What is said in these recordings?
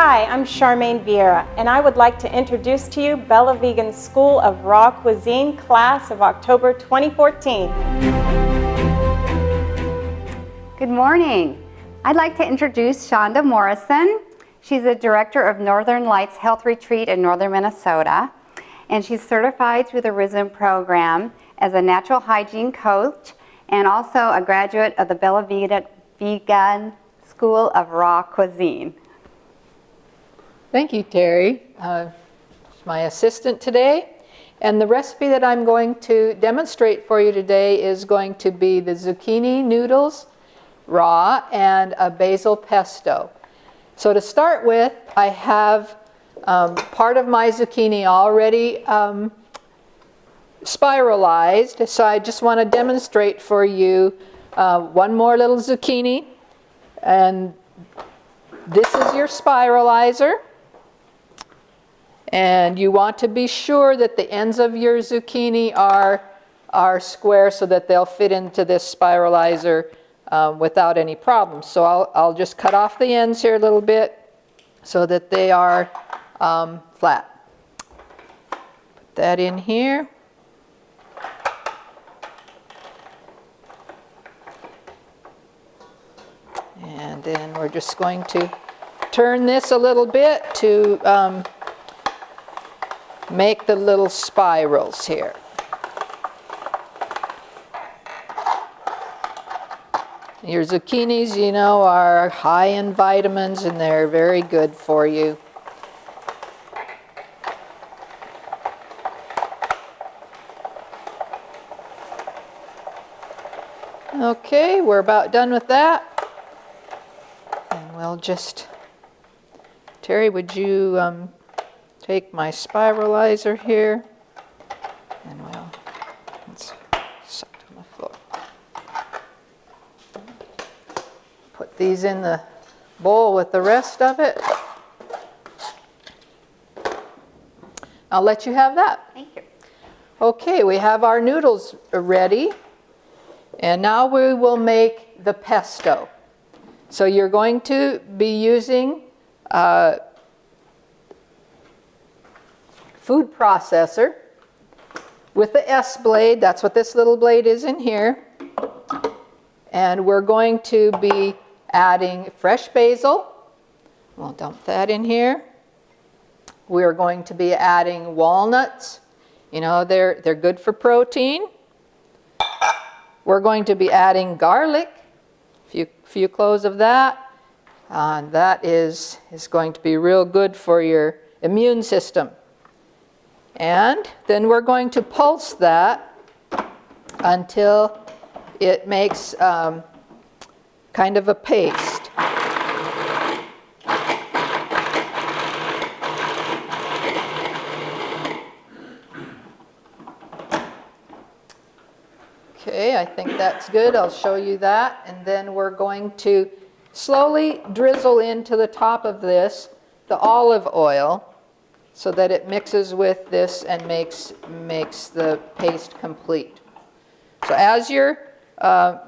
Hi, I'm Charmaine Vieira, and I would like to introduce to you BellaVegan's School of Raw Cuisine class of October 2014. Good morning. I'd like to introduce Shonda Morrison. She's the director of Northern Lights Health Retreat in northern Minnesota, and she's certified through the RISM program as a natural hygiene coach and also a graduate of the BellaVegan School of Raw Cuisine. Thank you, Terry. She's my assistant today. And the recipe that I'm going to demonstrate for you today is going to be the zucchini noodles, raw, and a basil pesto. So to start with, I have part of my zucchini already spiralized. So I just want to demonstrate for you one more little zucchini. And this is your spiralizer. And you want to be sure that the ends of your zucchini are square so that they'll fit into this spiralizer without any problems. So I'll just cut off the ends here a little bit so that they are flat. Put that in here. And then we're just going to turn this a little bit to make the little spirals here. Your zucchinis, you know, are high in vitamins and they're very good for you. Okay, we're about done with that. And we'll just, Terry, would you take my spiralizer here, and let's set it on the floor. Put these in the bowl with the rest of it. I'll let you have that. Thank you. Okay, we have our noodles ready, and now we will make the pesto. So you're going to be using food processor with the S blade. That's what this little blade is in here. And we're going to be adding fresh basil. We'll dump that in here. We're going to be adding walnuts. You know, they're good for protein. We're going to be adding garlic, a few cloves of that. That is going to be real good for your immune system. And then we're going to pulse that until it makes kind of a paste. Okay, I think that's good. I'll show you that. And then we're going to slowly drizzle into the top of this the olive oil, so that it mixes with this and makes the paste complete. So as your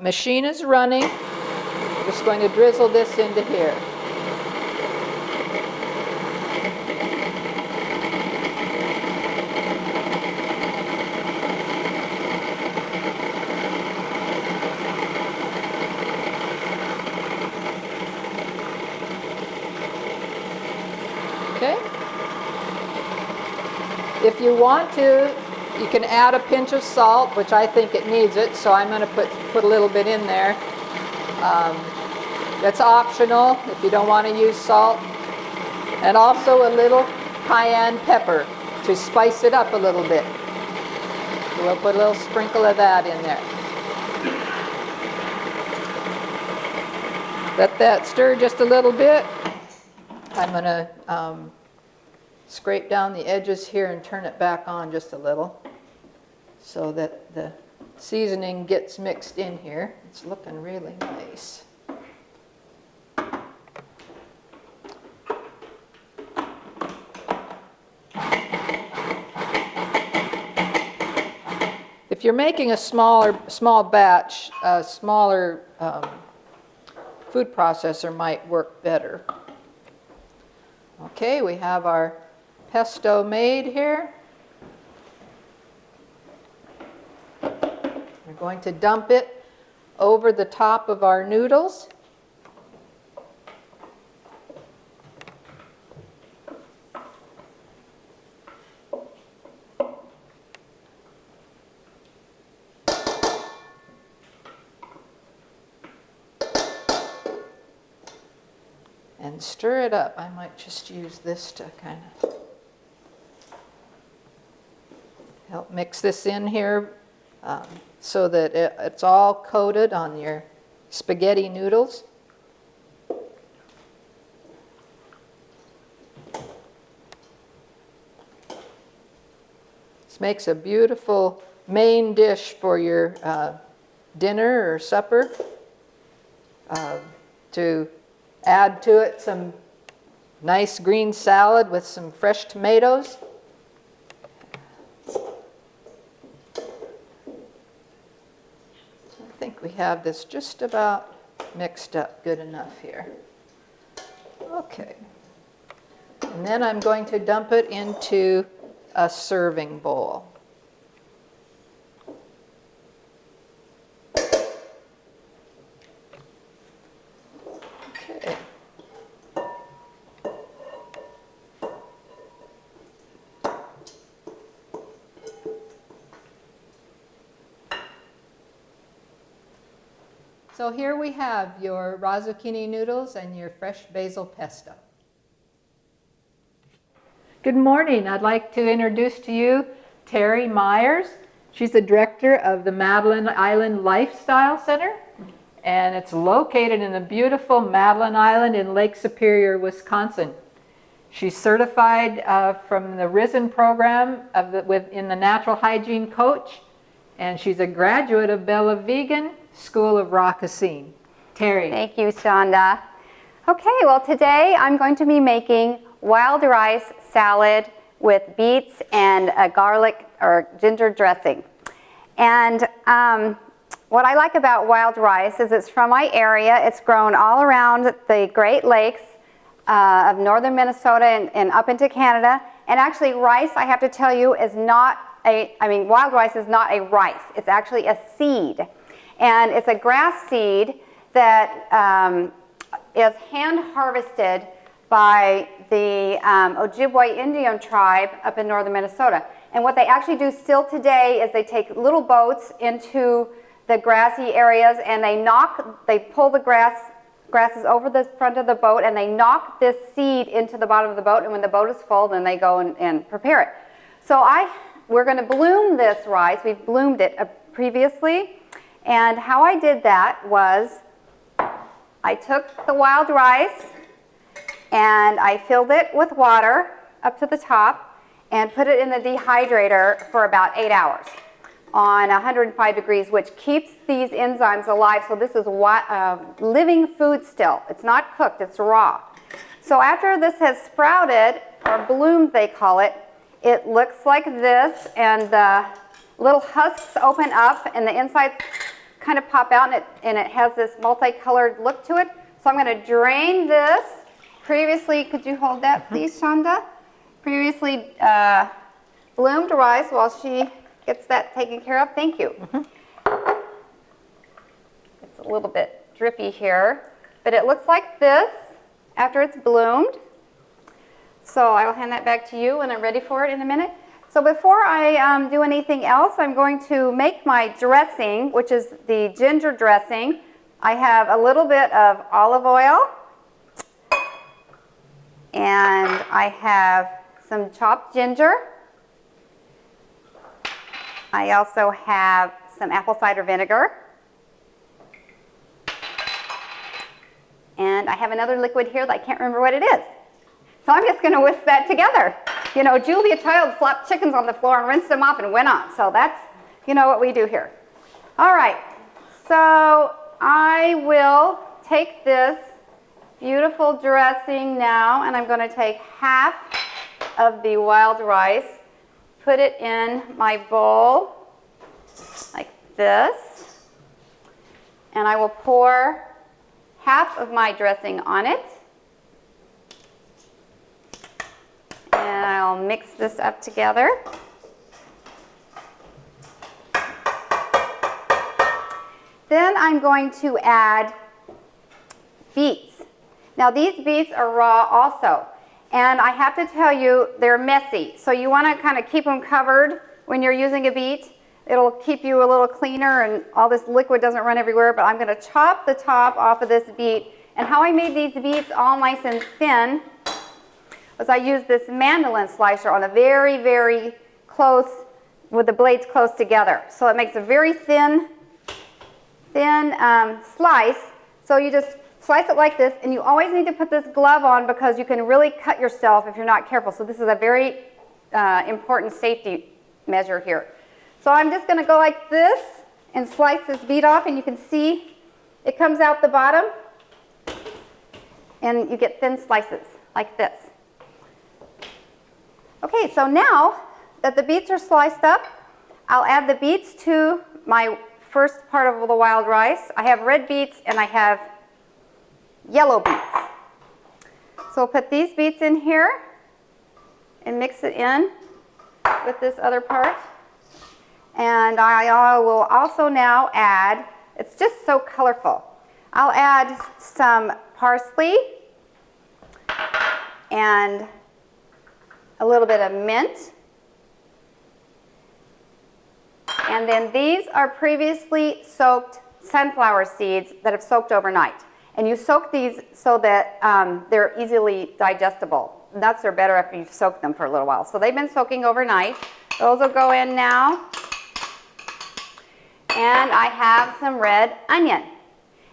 machine is running, I'm just going to drizzle this into here. Okay. If you want to, you can add a pinch of salt, which I think it needs it, so I'm going to put a little bit in there. That's optional if you don't want to use salt. And also a little cayenne pepper to spice it up a little bit. So we'll put a little sprinkle of that in there. Let that stir just a little bit. I'm going to scrape down the edges here and turn it back on just a little so that the seasoning gets mixed in here. It's looking really nice. If you're making a small batch, a smaller food processor might work better. Okay, we have our pesto made here. We're going to dump it over the top of our noodles. And stir it up. I might just use this to kind of help mix this in here so that it's all coated on your spaghetti noodles. This makes a beautiful main dish for your dinner or supper. To add to it some nice green salad with some fresh tomatoes. I think we have this just about mixed up good enough here. Okay. And then I'm going to dump it into a serving bowl. Okay. So here we have your raw zucchini noodles and your fresh basil pesto. Good morning. I'd like to introduce to you Terry Myers. She's the director of the Madeline Island Lifestyle Center, and it's located in the beautiful Madeline Island in Lake Superior, Wisconsin. She's certified from the Risen program in the Natural Hygiene Coach, and she's a graduate of BellaVegan School of Raw Cuisine. Terry. Thank you, Shonda. Okay, well today I'm going to be making wild rice salad with beets and a garlic or ginger dressing. And what I like about wild rice is it's from my area. It's grown all around the Great Lakes of northern Minnesota and up into Canada. And actually rice, I have to tell you, is not wild rice is not a rice. It's actually a seed. And it's a grass seed that is hand harvested by the Ojibwe Indian tribe up in northern Minnesota. And what they actually do still today is they take little boats into the grassy areas and they pull the grasses over the front of the boat and they knock this seed into the bottom of the boat, and when the boat is full, then they go and prepare it. So we're going to bloom this rice. We've bloomed it previously. And how I did that was I took the wild rice and I filled it with water up to the top and put it in the dehydrator for about 8 hours on 105 degrees, which keeps these enzymes alive. So this is living food still. It's not cooked, it's raw. So after this has sprouted, or bloomed they call it, it looks like this, and the little husks open up and the insides kind of pop out, and it has this multicolored look to it. So I'm going to drain this. Previously, could you hold that please, Shonda? Previously bloomed rice while she gets that taken care of. Thank you. It's a little bit drippy here, but it looks like this after it's bloomed. So I will hand that back to you when I'm ready for it in a minute. So before I do anything else, I'm going to make my dressing, which is the ginger dressing. I have a little bit of olive oil, and I have some chopped ginger. I also have some apple cider vinegar. And I have another liquid here that I can't remember what it is. So I'm just going to whisk that together. You know, Julia Child flopped chickens on the floor and rinsed them off and went on. So that's, you know, what we do here. All right. So I will take this beautiful dressing now, and I'm going to take half of the wild rice, put it in my bowl like this, and I will pour half of my dressing on it. I'll mix this up together. Then I'm going to add beets. Now these beets are raw also, and I have to tell you they're messy, so you want to kind of keep them covered when you're using a beet. It'll keep you a little cleaner and all this liquid doesn't run everywhere, but I'm going to chop the top off of this beet. And how I made these beets all nice and thin was I used this mandolin slicer on a very, very close, with the blades close together. So it makes a very thin slice. So you just slice it like this, and you always need to put this glove on because you can really cut yourself if you're not careful. So this is a very important safety measure here. So I'm just going to go like this and slice this beet off, and you can see it comes out the bottom, and you get thin slices like this. Okay, so now that the beets are sliced up, I'll add the beets to my first part of the wild rice. I have red beets and I have yellow beets. So I'll put these beets in here and mix it in with this other part. And I will also now add, it's just so colorful, I'll add some parsley and a little bit of mint. And then these are previously soaked sunflower seeds that have soaked overnight. And you soak these so that they're easily digestible. Nuts are better after you've soaked them for a little while. So they've been soaking overnight. Those will go in now. And I have some red onion.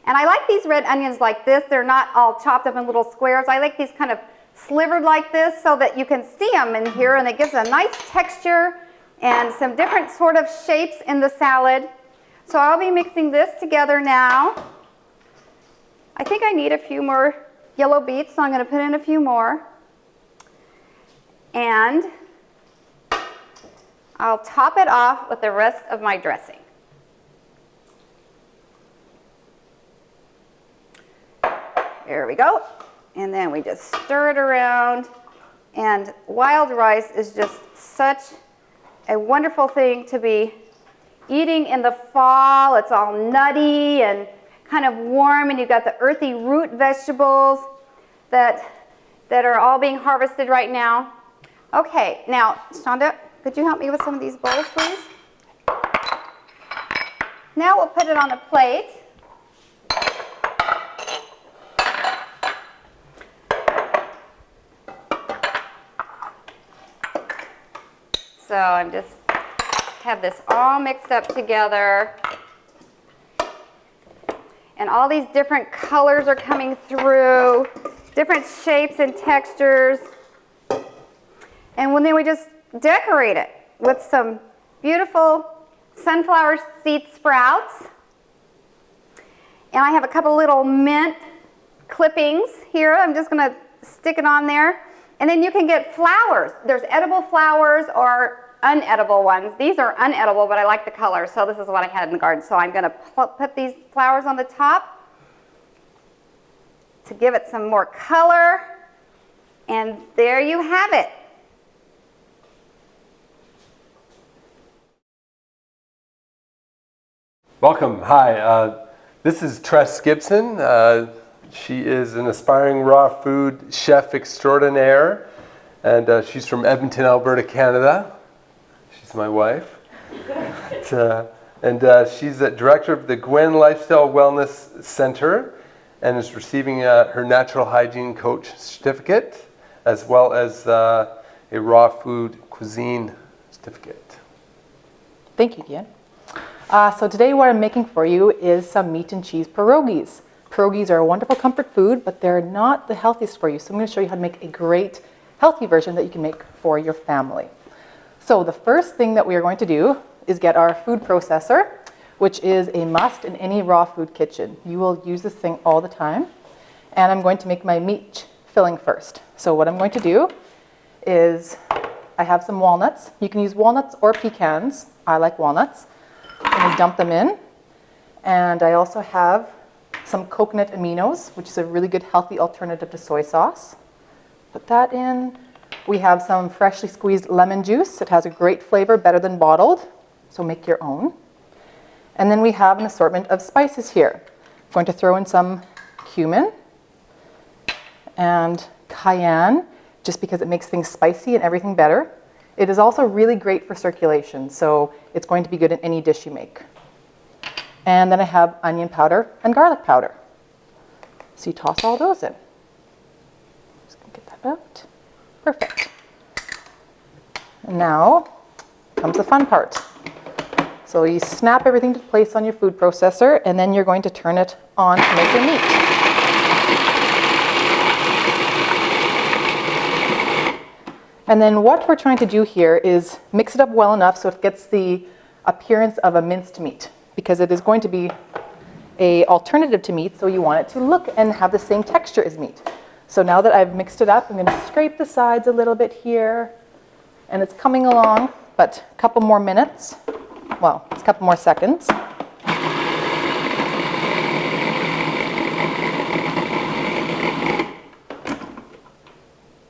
And I like these red onions like this. They're not all chopped up in little squares. I like these kind of slivered like this so that you can see them in here, and it gives a nice texture and some different sort of shapes in the salad. So I'll be mixing this together now. I think I need a few more yellow beets, so I'm going to put in a few more. And I'll top it off with the rest of my dressing. There we go. And then we just stir it around. And wild rice is just such a wonderful thing to be eating in the fall. It's all nutty and kind of warm, and you've got the earthy root vegetables that are all being harvested right now. Okay, now, Shonda, could you help me with some of these bowls, please? Now we'll put it on a plate. So I'm just have this all mixed up together. And all these different colors are coming through, different shapes and textures. And then we just decorate it with some beautiful sunflower seed sprouts. And I have a couple little mint clippings here. I'm just going to stick it on there. And then you can get flowers. There's edible flowers or unedible ones. These are unedible, but I like the color, so this is what I had in the garden. So I'm going to put these flowers on the top to give it some more color. And there you have it. Welcome. Hi. This is Tress Gibson. She is an aspiring raw food chef extraordinaire, and she's from Edmonton, Alberta, Canada. She's my wife. She's the director of the Gwen Lifestyle Wellness Center and is receiving her Natural Hygiene Coach Certificate, as well as a raw food cuisine certificate. Thank you, Ian. So today what I'm making for you is some meat and cheese pierogies. Pierogies are a wonderful comfort food, but they're not the healthiest for you. So I'm going to show you how to make a great healthy version that you can make for your family. So the first thing that we are going to do is get our food processor, which is a must in any raw food kitchen. You will use this thing all the time. And I'm going to make my meat filling first. So what I'm going to do is I have some walnuts. You can use walnuts or pecans. I like walnuts. I'm going to dump them in. And I also have some coconut aminos, which is a really good healthy alternative to soy sauce. Put that in We have some freshly squeezed lemon juice. It has a great flavor, better than bottled, so make your own. And then we have an assortment of spices here. I'm going to throw in some cumin and cayenne, just because it makes things spicy and everything better. It is also really great for circulation, so it's going to be good in any dish you make. And then I have onion powder and garlic powder. So you toss all those in. Just gonna get that out. Perfect. And now comes the fun part. So you snap everything to place on your food processor, and then you're going to turn it on to make your meat. And then what we're trying to do here is mix it up well enough so it gets the appearance of a minced meat, because it is going to be an alternative to meat, so you want it to look and have the same texture as meat. So now that I've mixed it up, I'm going to scrape the sides a little bit here, and it's coming along, but a couple more minutes. Well, it's a couple more seconds.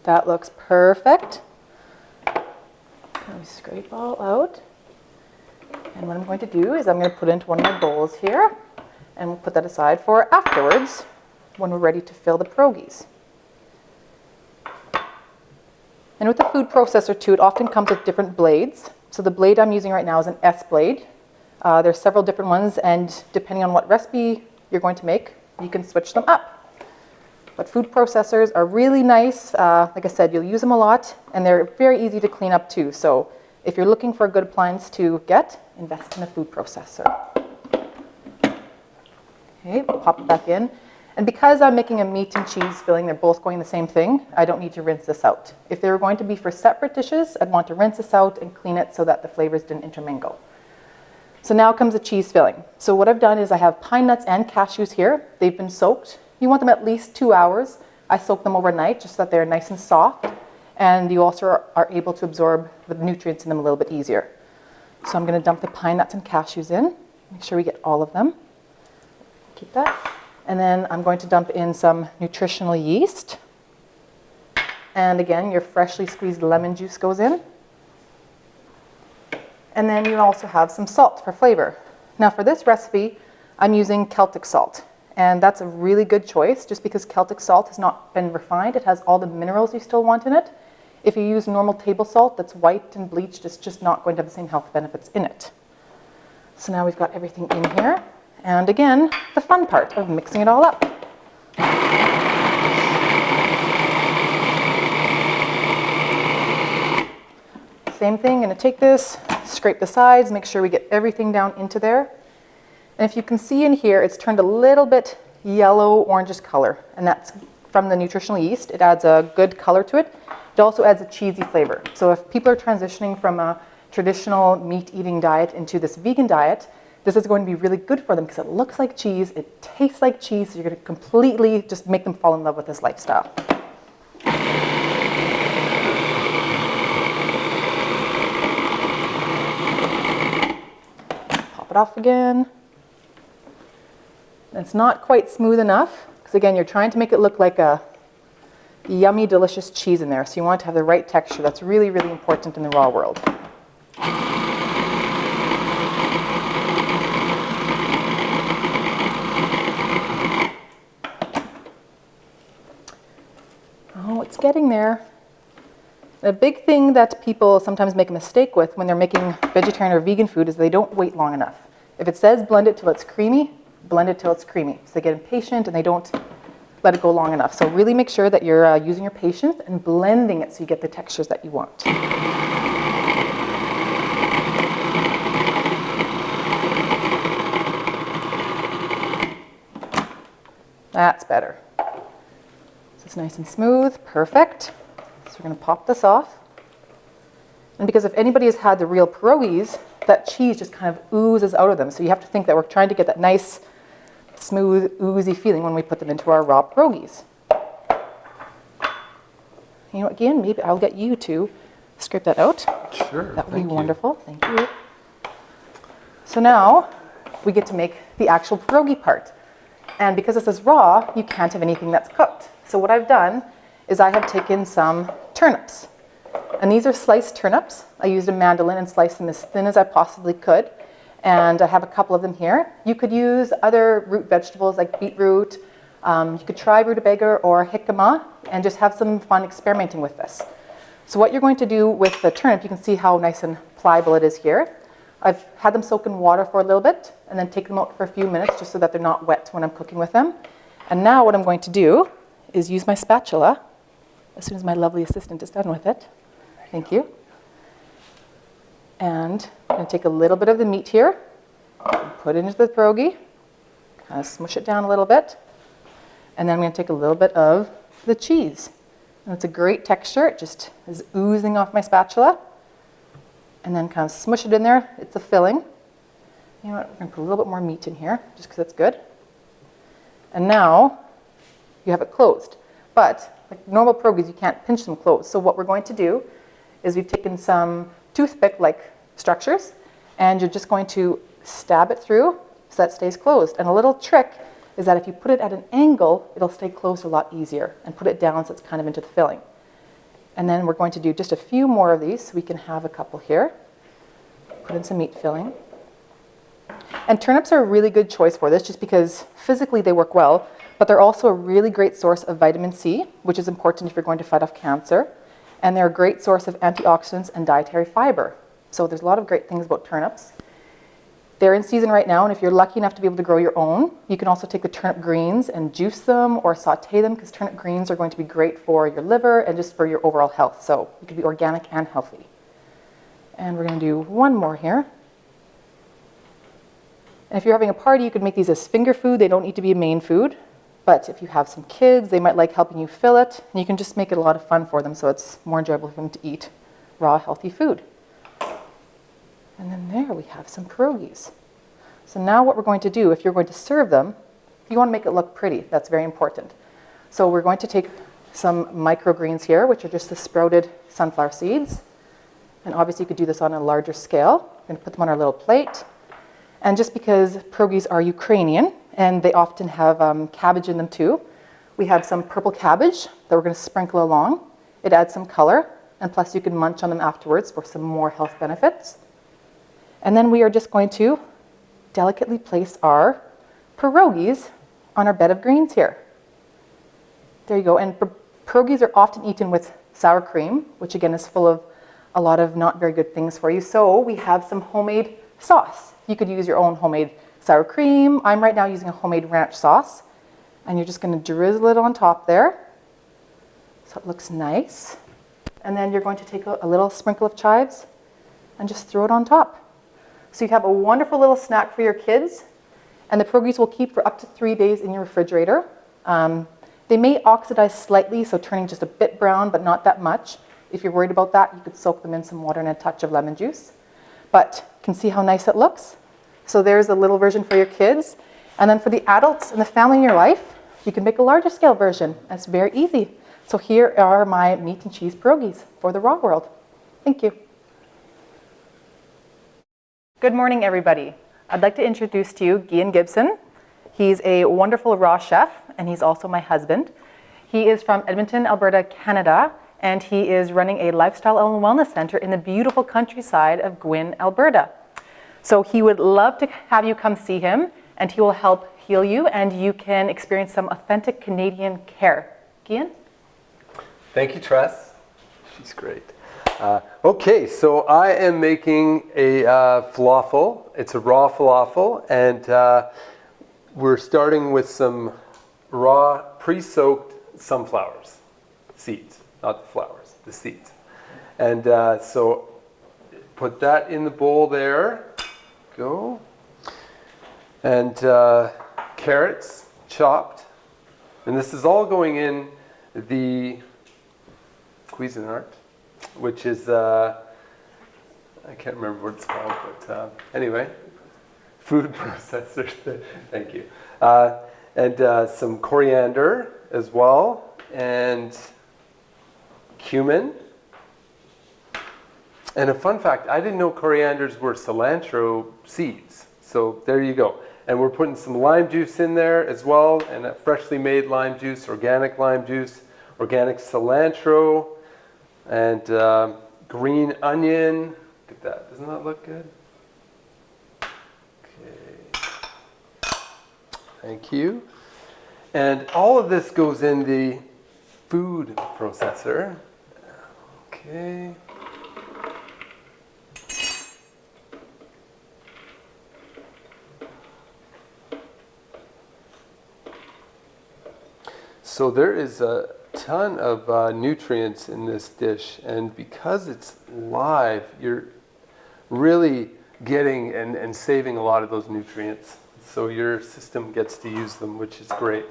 That looks perfect. Let me scrape all out. And what I'm going to do is I'm going to put it into one of my bowls here, and we'll put that aside for afterwards when we're ready to fill the pierogies. And with the food processor too, it often comes with different blades. So the blade I'm using right now is an S blade. There's several different ones, and depending on what recipe you're going to make, you can switch them up. But food processors are really nice. Like I said, you'll use them a lot, and they're very easy to clean up too. So if you're looking for a good appliance to get, invest in a food processor. Okay, pop it back in. And because I'm making a meat and cheese filling, they're both going the same thing, I don't need to rinse this out. If they were going to be for separate dishes, I'd want to rinse this out and clean it so that the flavors didn't intermingle. So now comes the cheese filling. So what I've done is I have pine nuts and cashews here. They've been soaked. You want them at least 2 hours. I soak them overnight just so that they're nice and soft, and you also are able to absorb the nutrients in them a little bit easier. So I'm going to dump the pine nuts and cashews in. Make sure we get all of them. Keep that. And then I'm going to dump in some nutritional yeast. And again, your freshly squeezed lemon juice goes in. And then you also have some salt for flavor. Now for this recipe, I'm using Celtic salt. And that's a really good choice just because Celtic salt has not been refined. It has all the minerals you still want in it. If you use normal table salt that's white and bleached, it's just not going to have the same health benefits in it. So now we've got everything in here. And again, the fun part of mixing it all up. Same thing, gonna take this, scrape the sides, make sure we get everything down into there. And if you can see in here, it's turned a little bit yellow orangish color, and that's from the nutritional yeast. It adds a good color to it. It also adds a cheesy flavor. So if people are transitioning from a traditional meat-eating diet into this vegan diet, this is going to be really good for them because it looks like cheese, it tastes like cheese, so you're going to completely just make them fall in love with this lifestyle. Pop it off again. It's not quite smooth enough because again, you're trying to make it look like a yummy, delicious cheese in there. So you want to have the right texture. That's really, really important in the raw world. Oh, it's getting there. The big thing that people sometimes make a mistake with when they're making vegetarian or vegan food is they don't wait long enough. If it says blend it till it's creamy, blend it till it's creamy. So they get impatient and they don't let it go long enough. So really make sure that you're using your patience and blending it so you get the textures that you want. That's better. So it's nice and smooth, perfect. So we're going to pop this off. And because if anybody has had the real pierogies, that cheese just kind of oozes out of them. So you have to think that we're trying to get that nice, smooth, oozy feeling when we put them into our raw pierogies. You know, again, maybe I'll get you to scrape that out. Sure. That would be wonderful. Thank you. So now we get to make the actual pierogi part. And because this is raw, you can't have anything that's cooked. So what I've done is I have taken some turnips. And these are sliced turnips. I used a mandolin and sliced them as thin as I possibly could. And I have a couple of them here. You could use other root vegetables like beetroot. You could try rutabaga or jicama and just have some fun experimenting with this. So what you're going to do with the turnip, you can see how nice and pliable it is here. I've had them soak in water for a little bit and then take them out for a few minutes just so that they're not wet when I'm cooking with them. And now what I'm going to do is use my spatula as soon as my lovely assistant is done with it. Thank you. And I'm going to take a little bit of the meat here, put it into the pierogi, kind of smush it down a little bit. And then I'm going to take a little bit of the cheese. And it's a great texture. It just is oozing off my spatula. And then kind of smush it in there. It's a filling. You know what? We're going to put a little bit more meat in here just because it's good. And now you have it closed. But like normal pierogies, you can't pinch them closed. So what we're going to do is we've taken some toothpick-like structures and you're just going to stab it through so that stays closed. And a little trick is that if you put it at an angle, it'll stay closed a lot easier, and put it down so it's kind of into the filling. And then we're going to do just a few more of these so we can have a couple here. Put in some meat filling. And turnips are a really good choice for this just because physically they work well, but they're also a really great source of vitamin C, which is important if you're going to fight off cancer. And they're a great source of antioxidants and dietary fiber. So there's a lot of great things about turnips. They're in season right now, and if you're lucky enough to be able to grow your own, you can also take the turnip greens and juice them or saute them, because turnip greens are going to be great for your liver and just for your overall health. So you can be organic and healthy. And we're going to do one more here. And if you're having a party, you could make these as finger food. They don't need to be a main food. But if you have some kids, they might like helping you fill it. And you can just make it a lot of fun for them so it's more enjoyable for them to eat raw, healthy food. And then there we have some pierogies. So now what we're going to do, if you're going to serve them, you want to make it look pretty. That's very important. So we're going to take some microgreens here, which are just the sprouted sunflower seeds. And obviously you could do this on a larger scale. We're going to put them on our little plate. And just because pierogies are Ukrainian, and they often have cabbage in them too, we have some purple cabbage that we're going to sprinkle along. It adds some color, and plus you can munch on them afterwards for some more health benefits. And then we are just going to delicately place our pierogies on our bed of greens here. There you go. And pierogies are often eaten with sour cream, which again is full of a lot of not very good things for you. So we have some homemade sauce. You could use your own homemade sour cream. I'm right now using a homemade ranch sauce. And you're just going to drizzle it on top there so it looks nice. And then you're going to take a little sprinkle of chives and just throw it on top. So you have a wonderful little snack for your kids, and the pierogies will keep for up to 3 days in your refrigerator. They may oxidize slightly, so turning just a bit brown, but not that much. If you're worried about that, you could soak them in some water and a touch of lemon juice. But you can see how nice it looks. So there's a little version for your kids. And then for the adults and the family in your life, you can make a larger scale version. That's very easy. So here are my meat and cheese pierogies for the raw world. Thank you. Good morning, everybody. I'd like to introduce to you Gian Gibson. He's a wonderful raw chef, and he's also my husband. He is from Edmonton, Alberta, Canada, and he is running a lifestyle and wellness center in the beautiful countryside of Gwyn, Alberta. So he would love to have you come see him, and he will help heal you, and you can experience some authentic Canadian care. Gian? Thank you, Tress. She's great. Okay, so I am making a falafel. It's a raw falafel, and we're starting with some raw pre-soaked sunflowers, seeds, not the flowers, the seeds. And so put that in the bowl there. Go. And carrots chopped. And this is all going in the Cuisinart, which is, I can't remember what it's called, but anyway, food processor, thank you. And some coriander as well, and cumin. And a fun fact, I didn't know corianders were cilantro seeds, so there you go. And we're putting some lime juice in there as well, and a freshly made lime juice, organic cilantro, and green onion. Look at that. Doesn't that look good? Okay. Thank you. And all of this goes in the food processor. Okay. So there is a ton of nutrients in this dish, and because it's live, you're really getting and saving a lot of those nutrients. So your system gets to use them, which is great.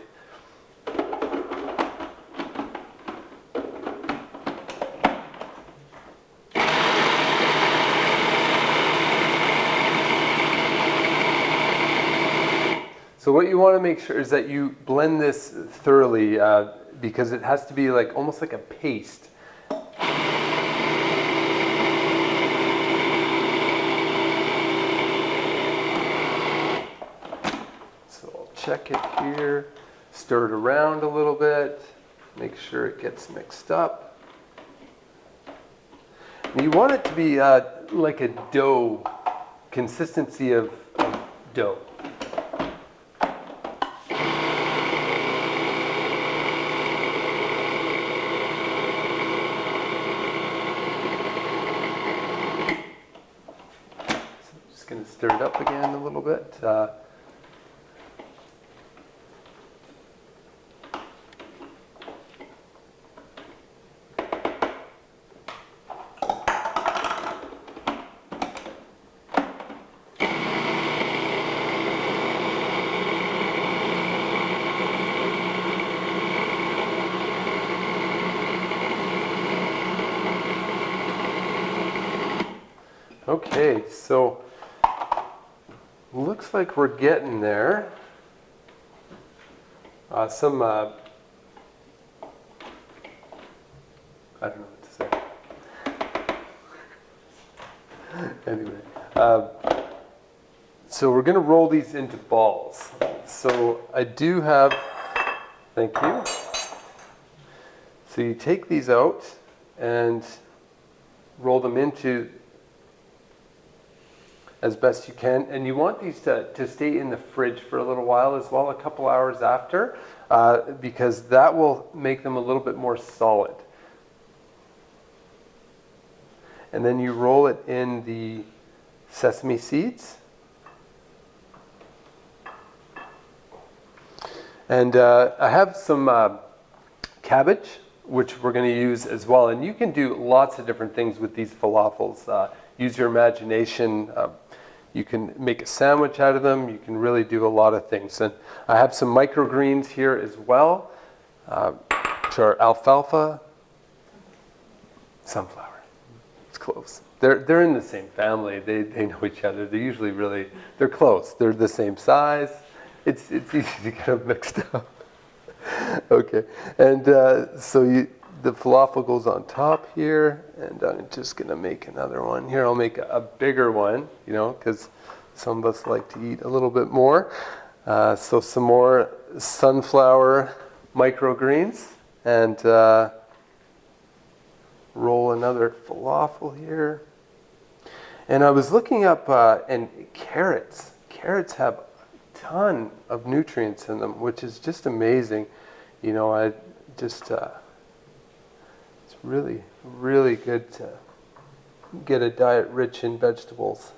So what you want to make sure is that you blend this thoroughly because it has to be like almost like a paste. So I'll check it here, stir it around a little bit, make sure it gets mixed up. And you want it to be like a dough, consistency of dough. Going to stir it up again a little bit. Okay, so looks like we're getting there. I don't know what to say. Anyway, so we're going to roll these into balls. So I do have, thank you. So you take these out and roll them into as best you can, and you want these to stay in the fridge for a little while as well, a couple hours after, because that will make them a little bit more solid. And then you roll it in the sesame seeds. And I have some cabbage, which we're going to use as well. And you can do lots of different things with these falafels. Use your imagination. You can make a sandwich out of them. You can really do a lot of things. And I have some microgreens here as well, which are alfalfa, sunflower. It's close. They're in the same family. They know each other. They're usually they're close. They're the same size. It's easy to get them mixed up. Okay, and so the falafel goes on top here, and I'm just going to make another one. Here, I'll make a bigger one, because some of us like to eat a little bit more. So some more sunflower microgreens, and roll another falafel here. And I was looking up, and carrots. Carrots have a ton of nutrients in them, which is just amazing. I just... It's really, really good to get a diet rich in vegetables.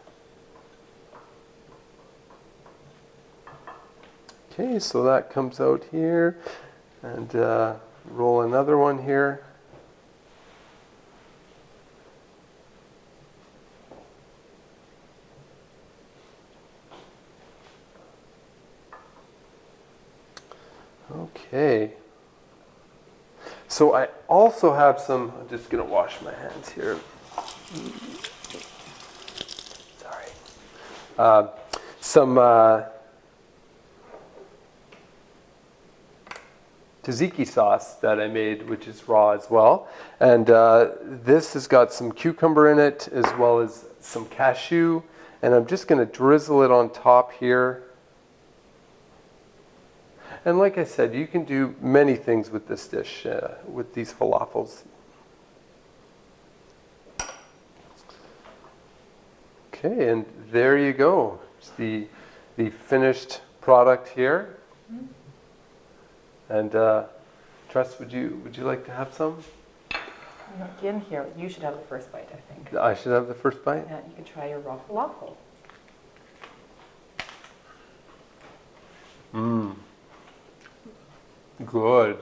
Okay, so that comes out here, and roll another one here. Okay. So I also have some, I'm just going to wash my hands here. Sorry. Some tzatziki sauce that I made, which is raw as well. And this has got some cucumber in it, as well as some cashew. And I'm just going to drizzle it on top here. And like I said, you can do many things with this dish, with these falafels. Okay, and there you go. It's the finished product here. And Tress, would you like to have some? In here, you should have the first bite, I think. I should have the first bite? Yeah, you can try your raw falafel. Good.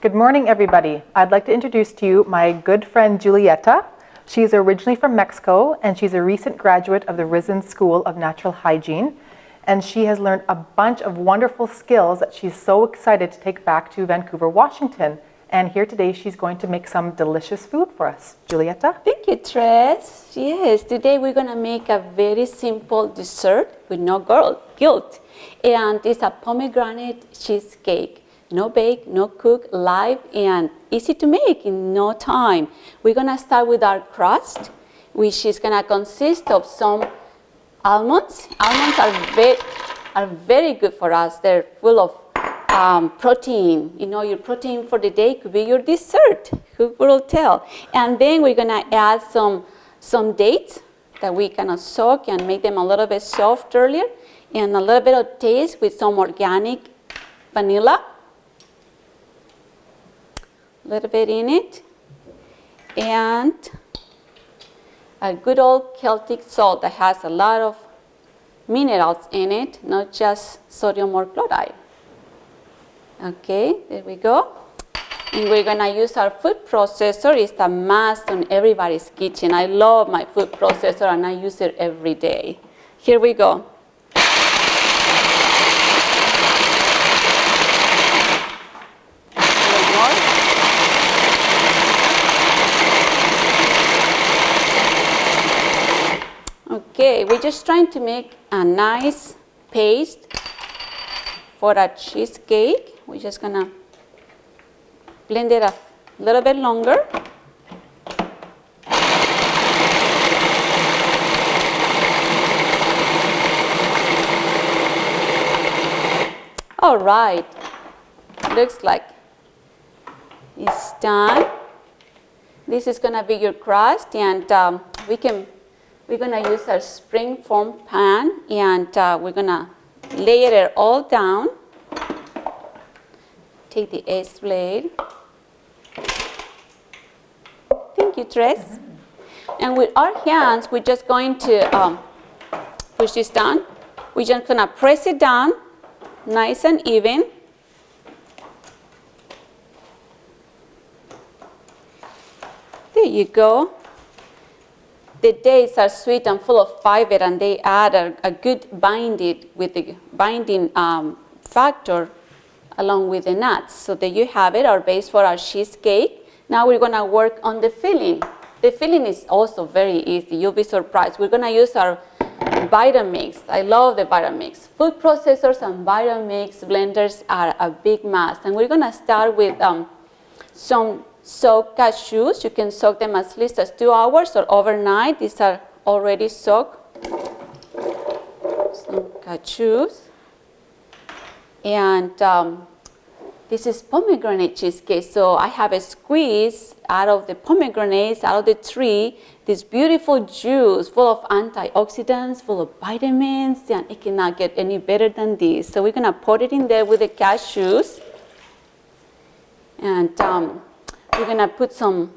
Good morning, everybody. I'd like to introduce to you my good friend Julieta. She's originally from Mexico, and she's a recent graduate of the Risen School of Natural Hygiene. And she has learned a bunch of wonderful skills that she's so excited to take back to Vancouver, Washington. And here today, she's going to make some delicious food for us. Julieta? Thank you, Tress. Yes, today we're going to make a very simple dessert with no guilt. And it's a pomegranate cheesecake. No bake, no cook, live, and easy to make in no time. We're going to start with our crust, which is going to consist of some almonds. Almonds are very good for us. They're full of protein. You know, your protein for the day could be your dessert. Who will tell? And then we're going to add some dates that we kind of soak and make them a little bit soft earlier, and a little bit of taste with some organic vanilla. A little bit in it. And a good old Celtic salt that has a lot of minerals in it, not just sodium or chloride. Okay, there we go. And we're going to use our food processor. It's a must in everybody's kitchen. I love my food processor and I use it every day. Here we go. Okay, we're just trying to make a nice paste for a cheesecake. We're just gonna blend it a little bit longer. All right, looks like it's done. This is gonna be your crust, and we're gonna use our spring form pan, and we're gonna layer it all down. Take the edge blade. Thank you, Tress. And with our hands, we're just going to push this down. We're just gonna press it down, nice and even. There you go. The dates are sweet and full of fiber, and they add a good binding with the binding factor along with the nuts. So there you have it, our base for our cheesecake. Now we're gonna work on the filling. The filling is also very easy. You'll be surprised. We're gonna use our Vitamix. I love the Vitamix. Food processors and Vitamix blenders are a big must. And we're gonna start with some soaked cashews. You can soak them as least as 2 hours or overnight. These are already soaked. Some cashews. And this is pomegranate cheesecake. So I have a squeeze out of the pomegranates, out of the tree, this beautiful juice full of antioxidants, full of vitamins, and it cannot get any better than this. So we're gonna put it in there with the cashews. And we're gonna put some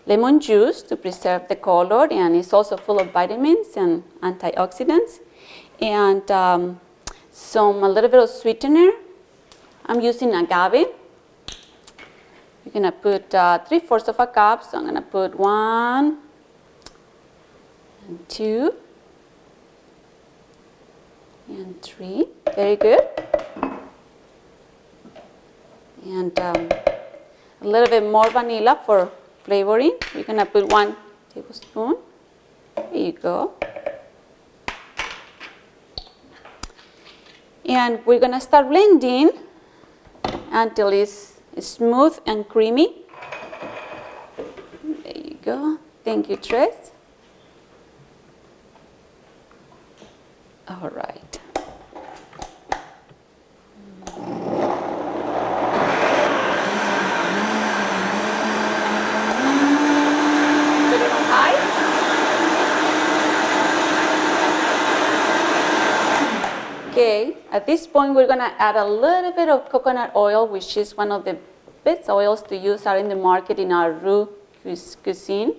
lemon juice to preserve the color, and it's also full of vitamins and antioxidants. And a little bit of sweetener. I'm using agave. You're gonna put 3/4 of a cup, so I'm gonna put 1 and 2 and 3. Very good. And a little bit more vanilla for flavoring. We're gonna put 1 tablespoon. There you go. And we're gonna start blending until it's smooth and creamy. There you go. Thank you, Tress. All right. At this point, we're gonna add a little bit of coconut oil, which is one of the best oils to use out in the market in our roux cuisine.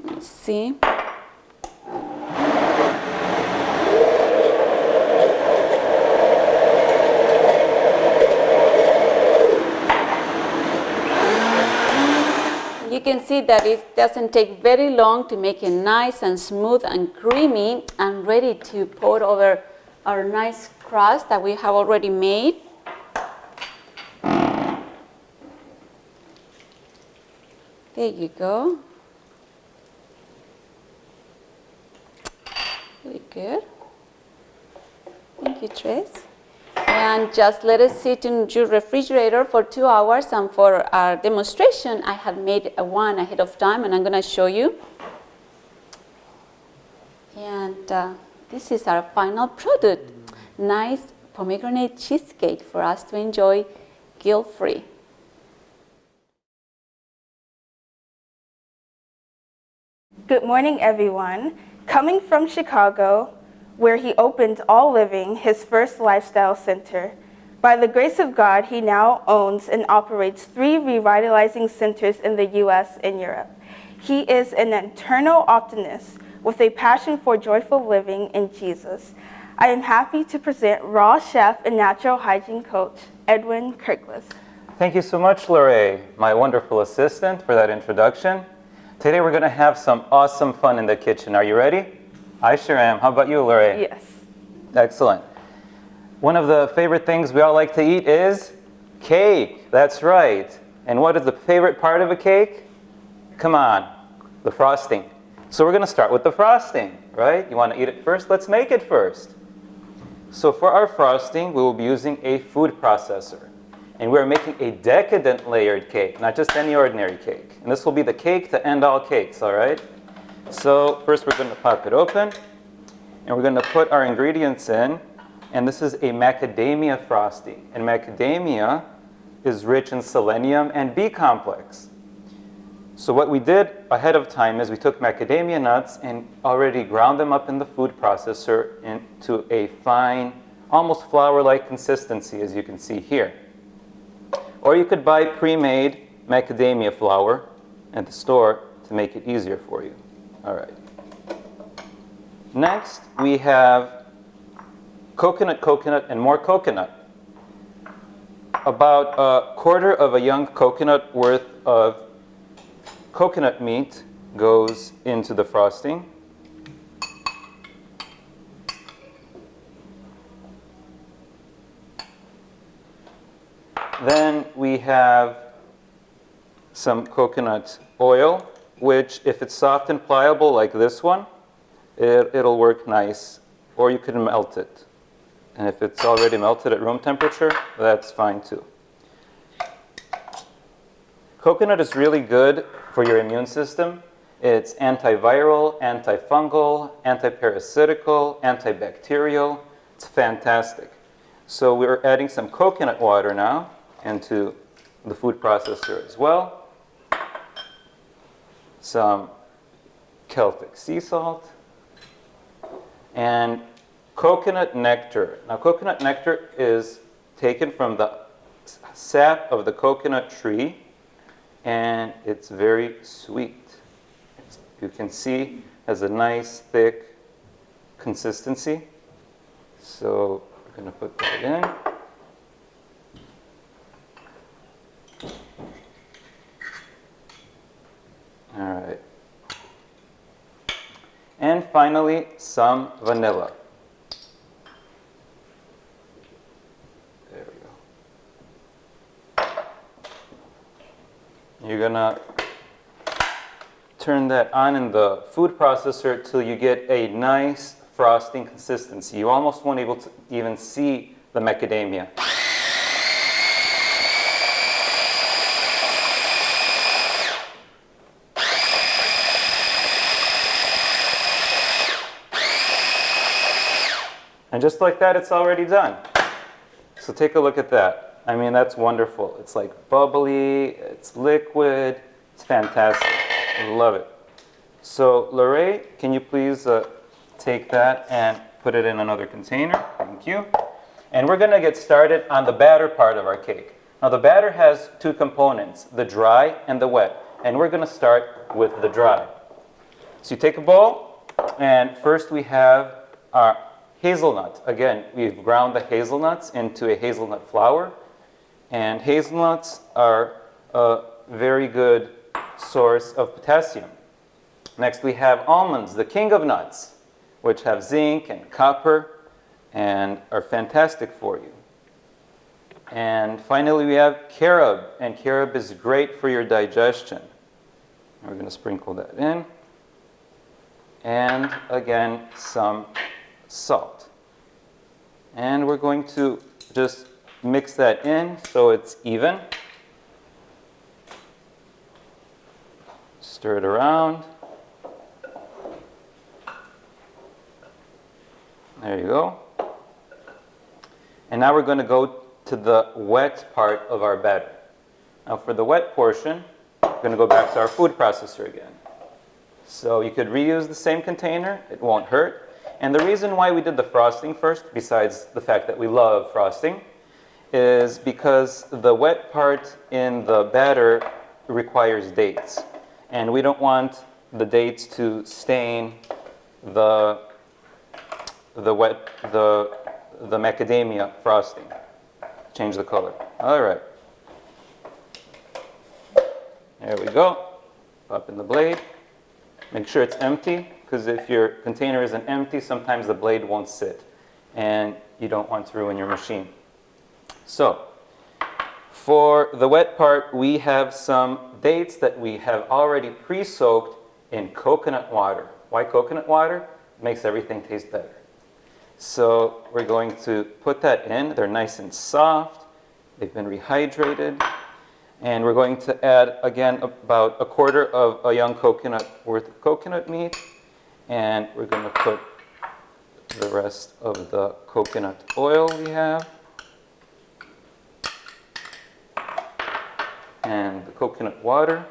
Let's see. You can see that it doesn't take very long to make it nice and smooth and creamy and ready to pour over our nice crust that we have already made. There you go. Very good. Thank you, Trace. And just let it sit in your refrigerator for 2 hours. And for our demonstration, I have made one ahead of time, and I'm going to show you. And this is our final product. Nice pomegranate cheesecake for us to enjoy guilt-free. Good morning, everyone. Coming from Chicago, where he opened All Living, his first lifestyle center. By the grace of God, he now owns and operates 3 revitalizing centers in the U.S. and Europe. He is an eternal optimist with a passion for joyful living in Jesus. I am happy to present Raw Chef and Natural Hygiene Coach, Edwin Kirklis. Thank you so much, Lorraine, my wonderful assistant, for that introduction. Today we're going to have some awesome fun in the kitchen. Are you ready? I sure am. How about you, Lorraine? Yes. Excellent. One of the favorite things we all like to eat is cake. That's right. And what is the favorite part of a cake? Come on, the frosting. So we're going to start with the frosting, right? You want to eat it first? Let's make it first. So for our frosting, we will be using a food processor. And we're making a decadent layered cake, not just any ordinary cake. And this will be the cake to end all cakes, all right? So first we're going to pop it open, and we're going to put our ingredients in. And this is a macadamia frosting. And macadamia is rich in selenium and B complex. So what we did ahead of time is we took macadamia nuts and already ground them up in the food processor into a fine, almost flour-like consistency, as you can see here. Or you could buy pre-made macadamia flour at the store to make it easier for you. All right. Next, we have coconut, and more coconut. About a quarter of a young coconut worth of coconut meat goes into the frosting. Then we have some coconut oil, which if it's soft and pliable like this one, it'll work nice. Or you could melt it. And if it's already melted at room temperature, that's fine too. Coconut is really good for your immune system. It's antiviral, antifungal, antiparasitical, antibacterial. It's fantastic. So we're adding some coconut water now into the food processor as well. Some Celtic sea salt. And coconut nectar. Now, coconut nectar is taken from the sap of the coconut tree, and it's very sweet. You can see it has a nice, thick consistency. So we're going to put that in. All right. And finally, some vanilla. There we go. You're gonna turn that on in the food processor till you get a nice frosting consistency. You almost won't be able to even see the macadamia. And just like that, it's already done. So take a look at that. I mean, that's wonderful. It's like bubbly, it's liquid, it's fantastic. I love it. So Lorraine, can you please take that and put it in another container? Thank you. And we're going to get started on the batter part of our cake. Now the batter has two components, the dry and the wet. And we're going to start with the dry. So you take a bowl, and first we have our hazelnut. Again, we've ground the hazelnuts into a hazelnut flour. And hazelnuts are a very good source of potassium. Next we have almonds, the king of nuts, which have zinc and copper and are fantastic for you. And finally we have carob, and carob is great for your digestion. We're going to sprinkle that in. And again, some salt. And we're going to just mix that in so it's even. Stir it around. There you go. And now we're going to go to the wet part of our batter. Now for the wet portion, we're going to go back to our food processor again. So you could reuse the same container, it won't hurt. And the reason why we did the frosting first, besides the fact that we love frosting, is because the wet part in the batter requires dates. And we don't want the dates to stain the macadamia frosting. Change the color. All right. There we go. Pop in the blade. Make sure it's empty, because if your container isn't empty, sometimes the blade won't sit, and you don't want to ruin your machine. So, for the wet part, we have some dates that we have already pre-soaked in coconut water. Why coconut water? It makes everything taste better. So we're going to put that in. They're nice and soft. They've been rehydrated. And we're going to add, again, about a quarter of a young coconut worth of coconut meat. And we're going to put the rest of the coconut oil we have. And the coconut water.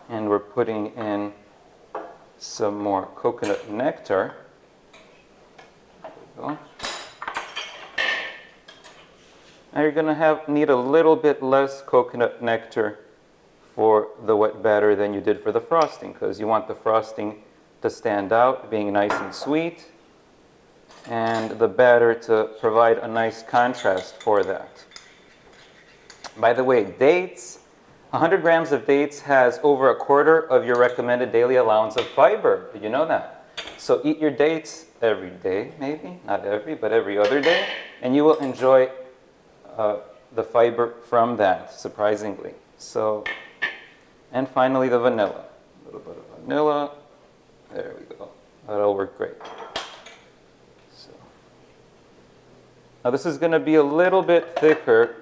And we're putting in some more coconut nectar. There we go. Now you're going to need a little bit less coconut nectar for the wet batter than you did for the frosting, because you want the frosting to stand out, being nice and sweet, and the batter to provide a nice contrast for that. By the way, dates, 100 grams of dates has over a quarter of your recommended daily allowance of fiber. Did you know that? So eat your dates every day, maybe, not every, but every other day, and you will enjoy the fiber from that, surprisingly. So, and finally the vanilla. A little bit of vanilla. There we go. That'll work great. So, now this is going to be a little bit thicker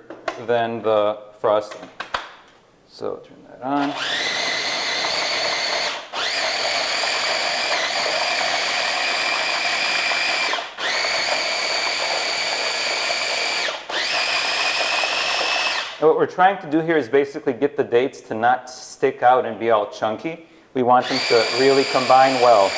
than the frosting. So turn that on. And what we're trying to do here is basically get the dates to not stick out and be all chunky. We want them to really combine well.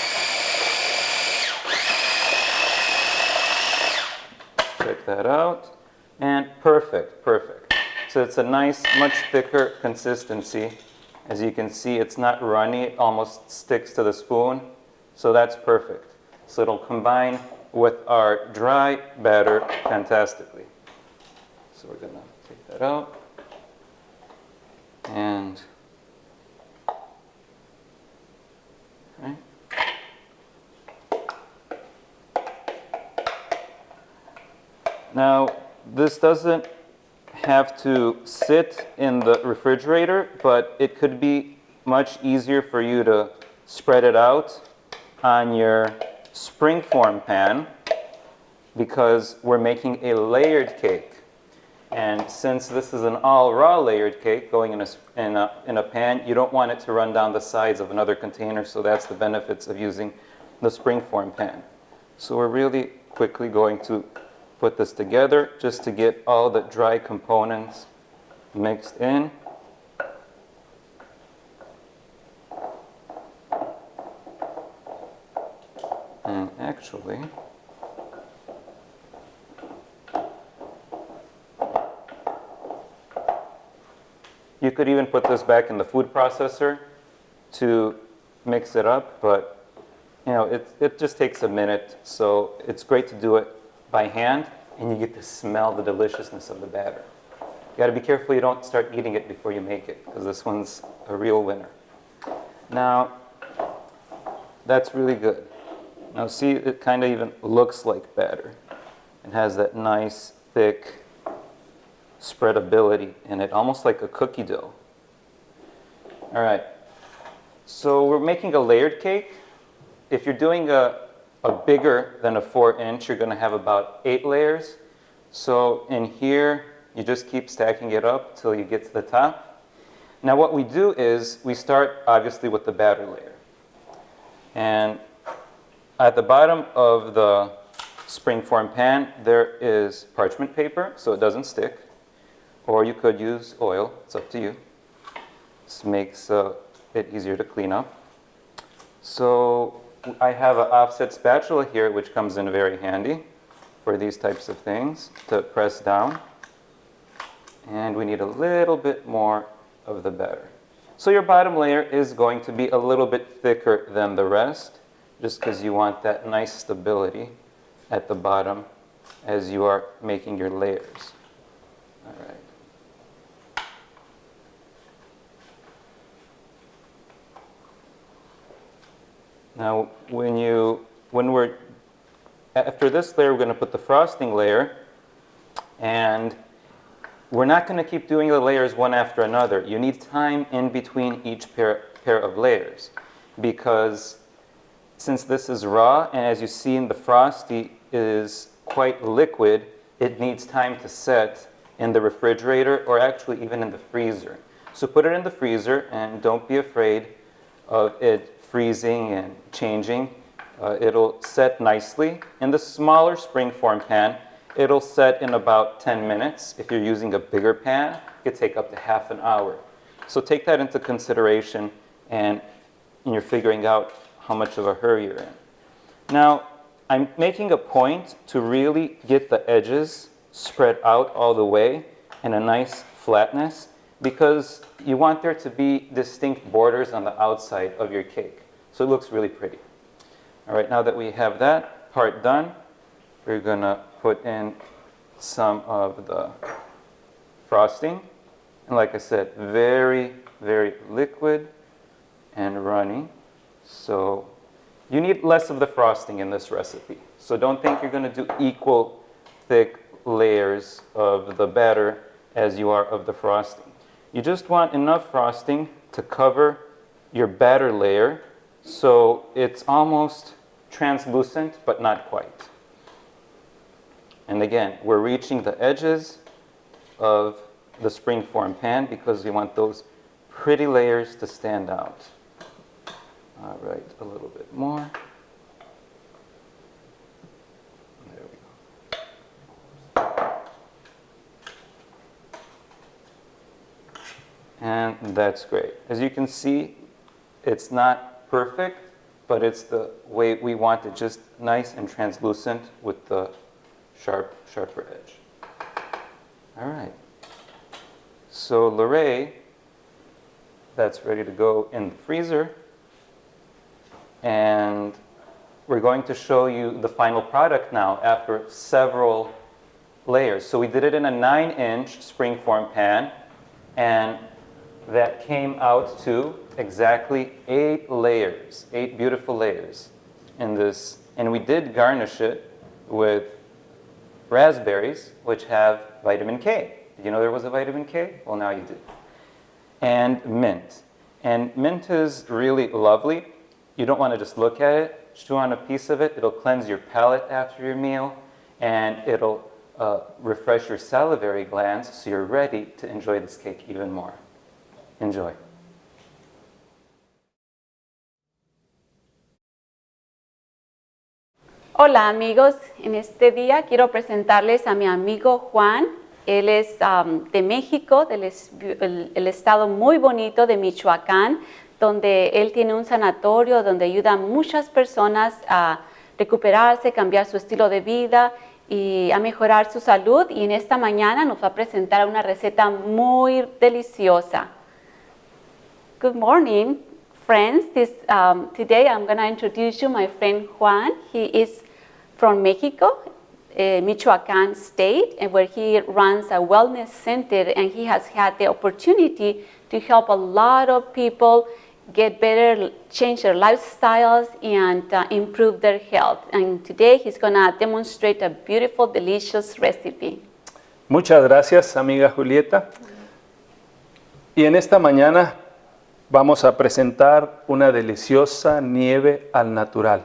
Check that out. And perfect, perfect. So it's a nice, much thicker consistency. As you can see, it's not runny. It almost sticks to the spoon. So that's perfect. So it'll combine with our dry batter fantastically. So we're going to take that out. And okay. Now, this doesn't have to sit in the refrigerator, but it could be much easier for you to spread it out on your springform pan, because we're making a layered cake. And since this is an all raw layered cake going in a pan, you don't want it to run down the sides of another container, so that's the benefits of using the springform pan. So we're really quickly going to put this together just to get all the dry components mixed in. And eventually. You could even put this back in the food processor to mix it up, but you know, it just takes a minute, so it's great to do it by hand, and you get to smell the deliciousness of the batter. You gotta be careful you don't start eating it before you make it, because this one's a real winner. Now, that's really good. Now see, it kind of even looks like batter. It has that nice, thick spreadability in it, almost like a cookie dough. All right, so we're making a layered cake. If you're doing a bigger than a 4-inch, you're gonna have about 8 layers. So in here, you just keep stacking it up till you get to the top. Now what we do is, we start obviously with the batter layer. And at the bottom of the springform pan, there is parchment paper, so it doesn't stick. Or you could use oil, it's up to you. This makes it easier to clean up. So I have an offset spatula here, which comes in very handy for these types of things, to press down. And we need a little bit more of the batter. So your bottom layer is going to be a little bit thicker than the rest, just because you want that nice stability at the bottom as you are making your layers. All right. Now, after this layer, we're going to put the frosting layer, and we're not going to keep doing the layers one after another. You need time in between each pair of layers, because since this is raw, and as you see in the frosty is quite liquid, it needs time to set in the refrigerator or actually even in the freezer. So put it in the freezer and don't be afraid of it freezing and changing. It'll set nicely. In the smaller springform pan, it'll set in about 10 minutes. If you're using a bigger pan, it could take up to half an hour. So take that into consideration and you're figuring out how much of a hurry you're in. Now, I'm making a point to really get the edges spread out all the way in a nice flatness, because you want there to be distinct borders on the outside of your cake, so it looks really pretty. All right, now that we have that part done, we're gonna put in some of the frosting. And like I said, very, very liquid and runny. So you need less of the frosting in this recipe. So don't think you're gonna do equal thick layers of the batter as you are of the frosting. You just want enough frosting to cover your batter layer so it's almost translucent, but not quite. And again, we're reaching the edges of the springform pan because we want those pretty layers to stand out. All right, a little bit more. There we go. And that's great. As you can see, it's not perfect, but it's the way we want it, just nice and translucent with the sharper edge. All right. So Lorraine, that's ready to go in the freezer. And we're going to show you the final product now after several layers. So we did it in a 9-inch springform pan, and that came out to exactly 8 layers, 8 beautiful layers in this. And we did garnish it with raspberries, which have vitamin K. Did you know there was a vitamin K? Well, now you do. And mint. And mint is really lovely. You don't want to just look at it, chew on a piece of it. It'll cleanse your palate after your meal, and it'll refresh your salivary glands so you're ready to enjoy this cake even more. Enjoy. Hola amigos, en este día quiero presentarles a mi amigo Juan. Él es de México, del el estado muy bonito de Michoacán, donde él tiene un sanatorio donde ayuda a muchas personas recuperarse, cambiar su estilo de vida y a mejorar su salud. Y en esta mañana nos va a presentar una receta muy deliciosa. Good morning, friends. Today I'm going to introduce you my friend Juan. He is from Mexico, Michoacán State, and where he runs a wellness center, and he has had the opportunity to help a lot of people get better, change their lifestyles, and improve their health. And today he's going to demonstrate a beautiful, delicious recipe. Muchas gracias, amiga Julieta. Y en esta mañana vamos a presentar una deliciosa nieve al natural.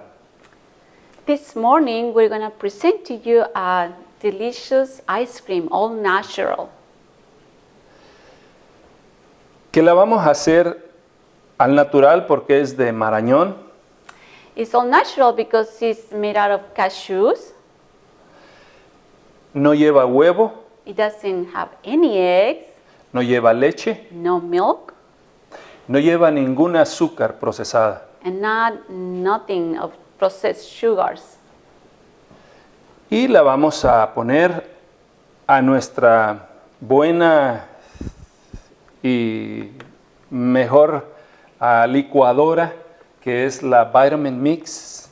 This morning we're going to present to you a delicious ice cream, all natural. Que la vamos a hacer al natural porque es de marañón. It's all natural because it's made out of cashews. No lleva huevo, It doesn't have any eggs, no lleva leche, no milk, no lleva ninguna azúcar procesada. and nothing of processed sugars. Y la vamos a poner a nuestra buena y mejor licuadora, que es la Vitamin Mix.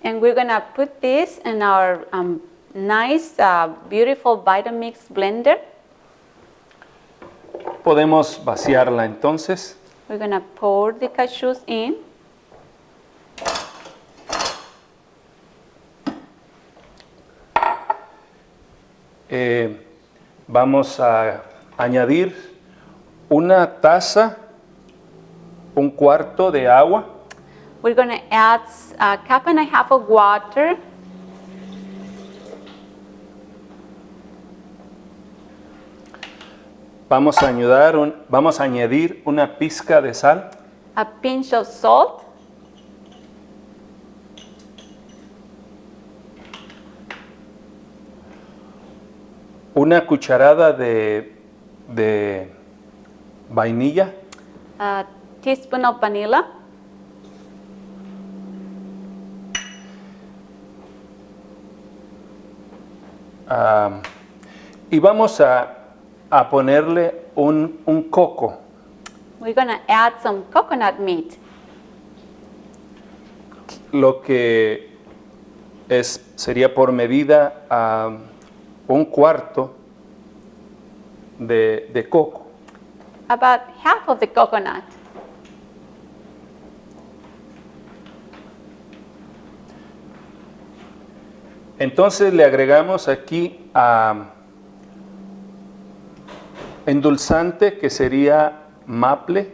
And we're going to put this in our nice, beautiful Vitamix blender. Podemos vaciarla entonces. We're going to pour the cashews in. Vamos a añadir una taza, un cuarto de agua. We're going to add a cup and a half of water. Vamos a añadir una pizca de sal. A pinch of salt. Una cucharada de vainilla. A teaspoon of vanilla. Y vamos a ponerle un coco. We're going to add some coconut meat. Lo que sería por medida un cuarto de coco. About half of the coconut. Entonces le agregamos aquí endulzante, que sería maple.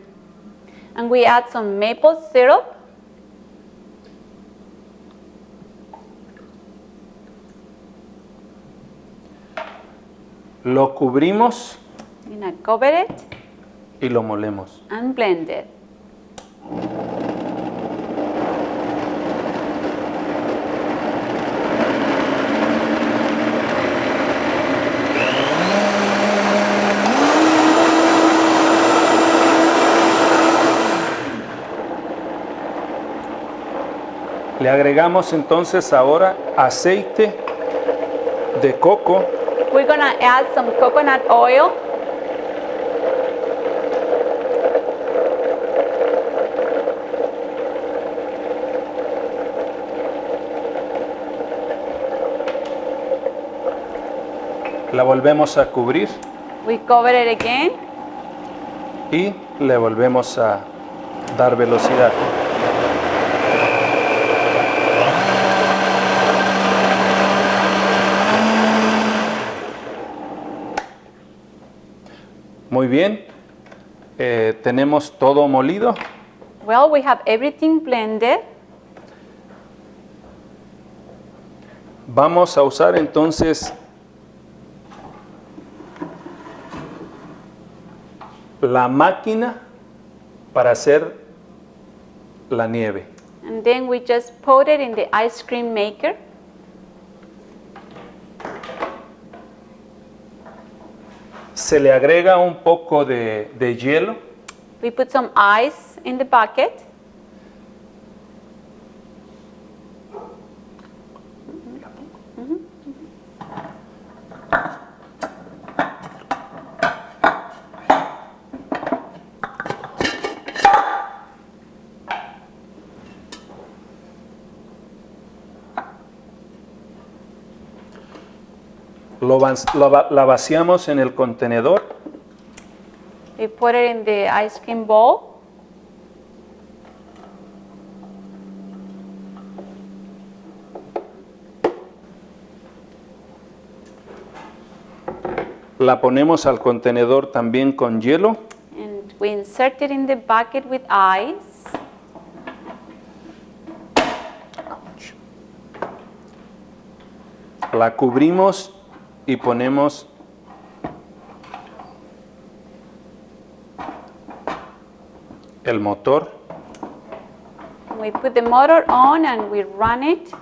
And we add some maple syrup. Lo cubrimos We're going to cover it y lo molemos. and blend it. Le agregamos entonces ahora aceite de coco. We're going to add some coconut oil. La volvemos a cubrir We cover it again. y le volvemos a dar velocidad. Muy bien, tenemos todo molido. Well, we have everything blended. Vamos a usar entonces la máquina para hacer la nieve. And then we just put it in the ice cream maker. Se le agrega un poco de hielo. We put some ice in the bucket. La vaciamos en el contenedor. We put it in the ice cream bowl. La ponemos al contenedor también con hielo. And we insert it in the bucket with ice. La cubrimos y ponemos el motor. We put the motor on and we run it.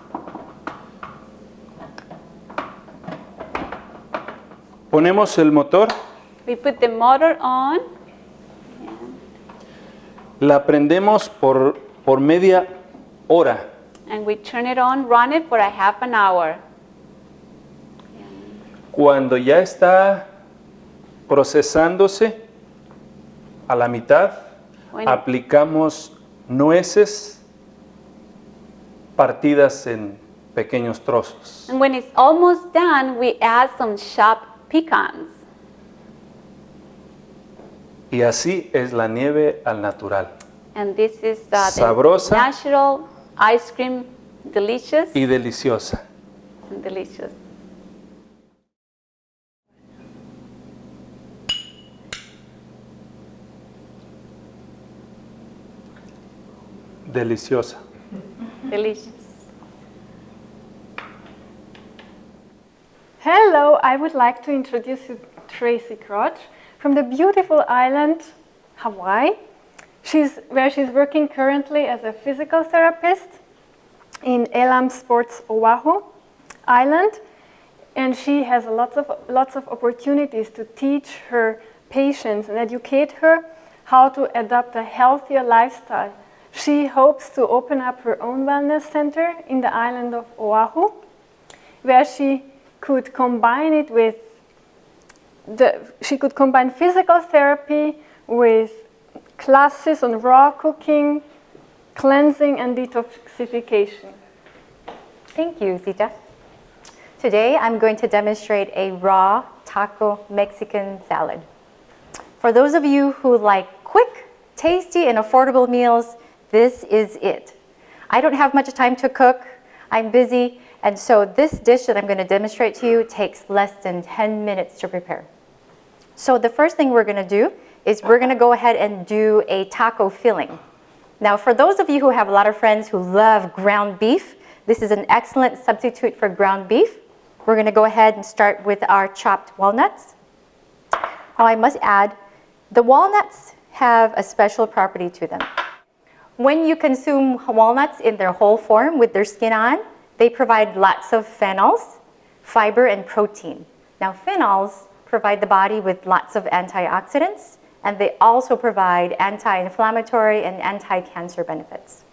Ponemos el motor, We put the motor on. la prendemos por media hora. And we turn it on, run it for a half an hour. Cuando ya está procesándose a la mitad, Bueno. aplicamos nueces partidas en pequeños trozos. And when it's almost done, we add some chopped pecans. Y así es la nieve al natural. And this is the Sabrosa. natural ice cream, delicious Y deliciosa. and delicious. Deliciosa. Delicious. Hello, I would like to introduce you to Tracy Crotch from the beautiful island, Hawaii. Where she's working currently as a physical therapist in Elam Sports Oahu Island. And she has lots of opportunities to teach her patients and educate her how to adopt a healthier lifestyle. She hopes to open up her own wellness center in the island of Oahu, where she could combine it with she could combine physical therapy with classes on raw cooking, cleansing, and detoxification. Thank you, Zita. Today I'm going to demonstrate a raw taco Mexican salad. For those of you who like quick, tasty, and affordable meals, this is it. I don't have much time to cook. I'm busy, and so this dish that I'm going to demonstrate to you takes less than 10 minutes to prepare. So the first thing we're going to do is we're going to go ahead and do a taco filling. Now, for those of you who have a lot of friends who love ground beef, this is an excellent substitute for ground beef. We're going to go ahead and start with our chopped walnuts. Now, I must add, the walnuts have a special property to them. When you consume walnuts in their whole form with their skin on, they provide lots of phenols, fiber, and protein. Now, phenols provide the body with lots of antioxidants, and they also provide anti-inflammatory and anti-cancer benefits.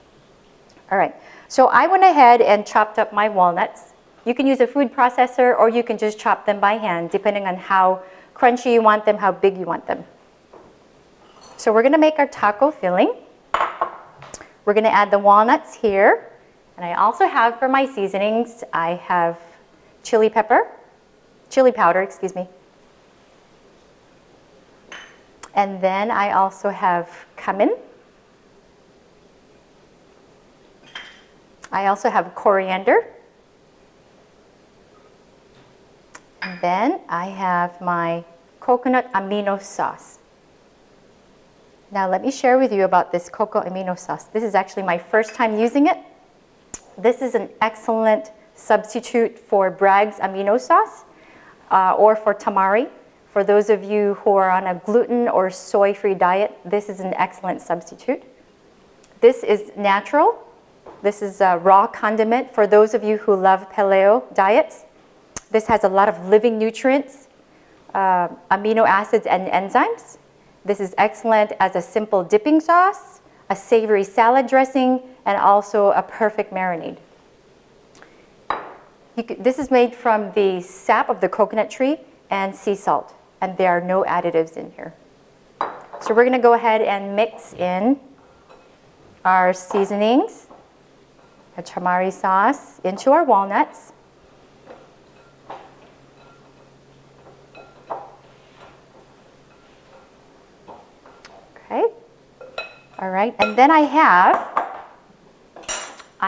All right, so I went ahead and chopped up my walnuts. You can use a food processor, or you can just chop them by hand, depending on how crunchy you want them, how big you want them. So we're gonna make our taco filling. We're gonna add the walnuts here. And I also have, for my seasonings, I have chili powder, excuse me. And then I also have cumin. I also have coriander. And then I have my coconut amino sauce. Now let me share with you about this cocoa amino sauce. This is actually my first time using it. This is an excellent substitute for Bragg's amino sauce or for tamari. For those of you who are on a gluten or soy-free diet, this is an excellent substitute. This is natural. This is a raw condiment for those of you who love paleo diets. This has a lot of living nutrients, amino acids, and enzymes. This is excellent as a simple dipping sauce, a savory salad dressing, and also a perfect marinade. This is made from the sap of the coconut tree and sea salt, and there are no additives in here. So we're gonna go ahead and mix in our seasonings, our tamari sauce, into our walnuts. All right, and then I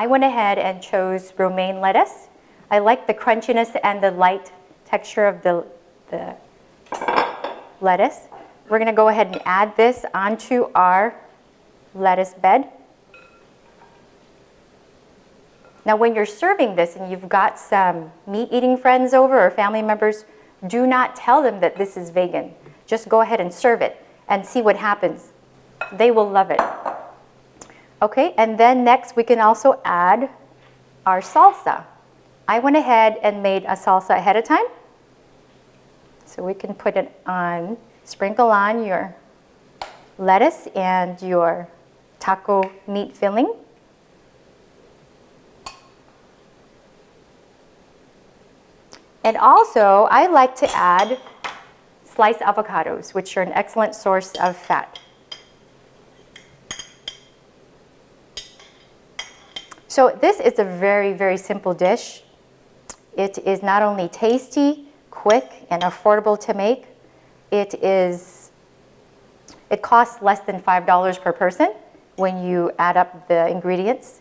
went ahead and chose romaine lettuce. I like the crunchiness and the light texture of the lettuce. We're going to go ahead and add this onto our lettuce bed. Now when you're serving this and you've got some meat-eating friends over or family members, do not tell them that this is vegan. Just go ahead and serve it and see what happens. They will love it. Okay, and then next we can also add our salsa. I went ahead and made a salsa ahead of time. So we can put it on, sprinkle on your lettuce and your taco meat filling. And also, I like to add sliced avocados, which are an excellent source of fat. So this is a very, very simple dish. It is not only tasty, quick, and affordable to make. It costs less than $5 per person when you add up the ingredients.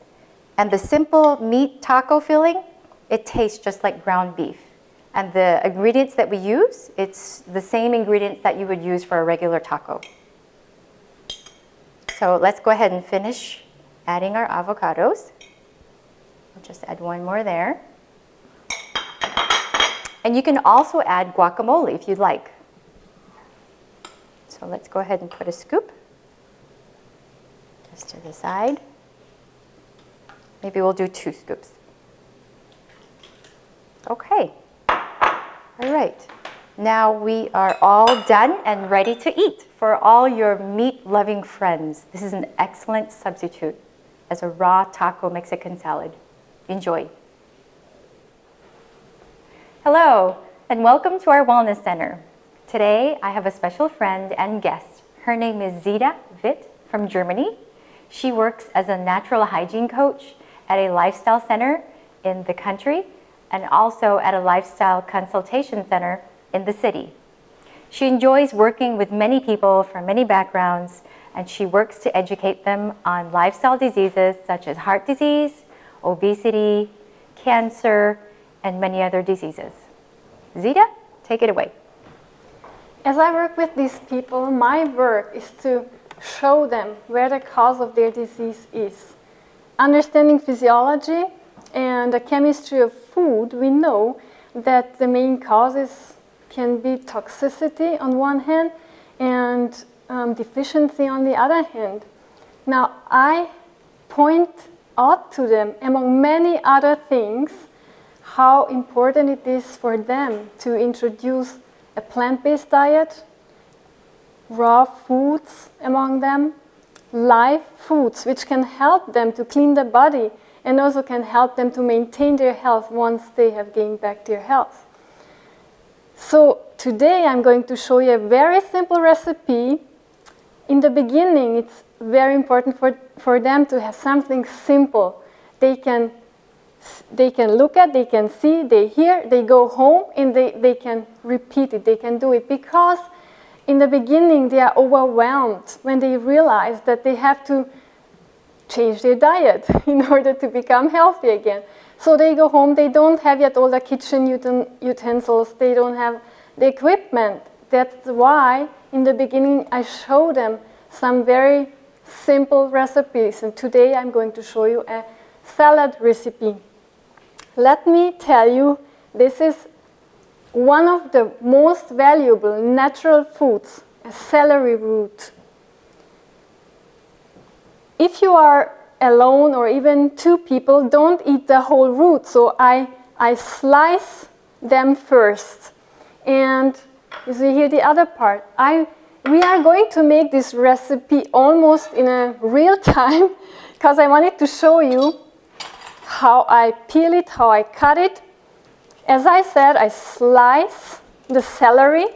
And the simple meat taco filling, it tastes just like ground beef. And the ingredients that we use, it's the same ingredients that you would use for a regular taco. So let's go ahead and finish adding our avocados. I'll just add one more there. And you can also add guacamole if you'd like. So let's go ahead and put a scoop just to the side. Maybe we'll do 2 scoops. Okay. All right. Now we are all done and ready to eat. For all your meat-loving friends, this is an excellent substitute as a raw taco Mexican salad. Enjoy. Hello, and welcome to our Wellness Center. Today, I have a special friend and guest. Her name is Zita Witt from Germany. She works as a natural hygiene coach at a lifestyle center in the country and also at a lifestyle consultation center in the city. She enjoys working with many people from many backgrounds, and she works to educate them on lifestyle diseases such as heart disease, obesity, cancer, and many other diseases. Zita, take it away. As I work with these people, my work is to show them where the cause of their disease is. Understanding physiology and the chemistry of food, we know that the main causes can be toxicity on one hand and deficiency on the other hand. Now, I point out to them, among many other things, how important it is for them to introduce a plant-based diet, raw foods among them, live foods which can help them to clean the body and also can help them to maintain their health once they have gained back their health. So today I'm going to show you a very simple recipe. In the beginning, it's very important for them to have something simple. They can look at, they can see, they hear, they go home, and they can repeat it, they can do it. Because in the beginning, they are overwhelmed when they realize that they have to change their diet in order to become healthy again. So they go home, they don't have yet all the kitchen utensils, they don't have the equipment. That's why in the beginning I show them some very simple recipes, and today I'm going to show you a salad recipe. Let me tell you, this is one of the most valuable natural foods, a celery root. If you are alone or even 2 people, don't eat the whole root. So I slice them first. And you see here the other part. We are going to make this recipe almost in a real time because I wanted to show you how I peel it, how I cut it. As I said, I slice the celery,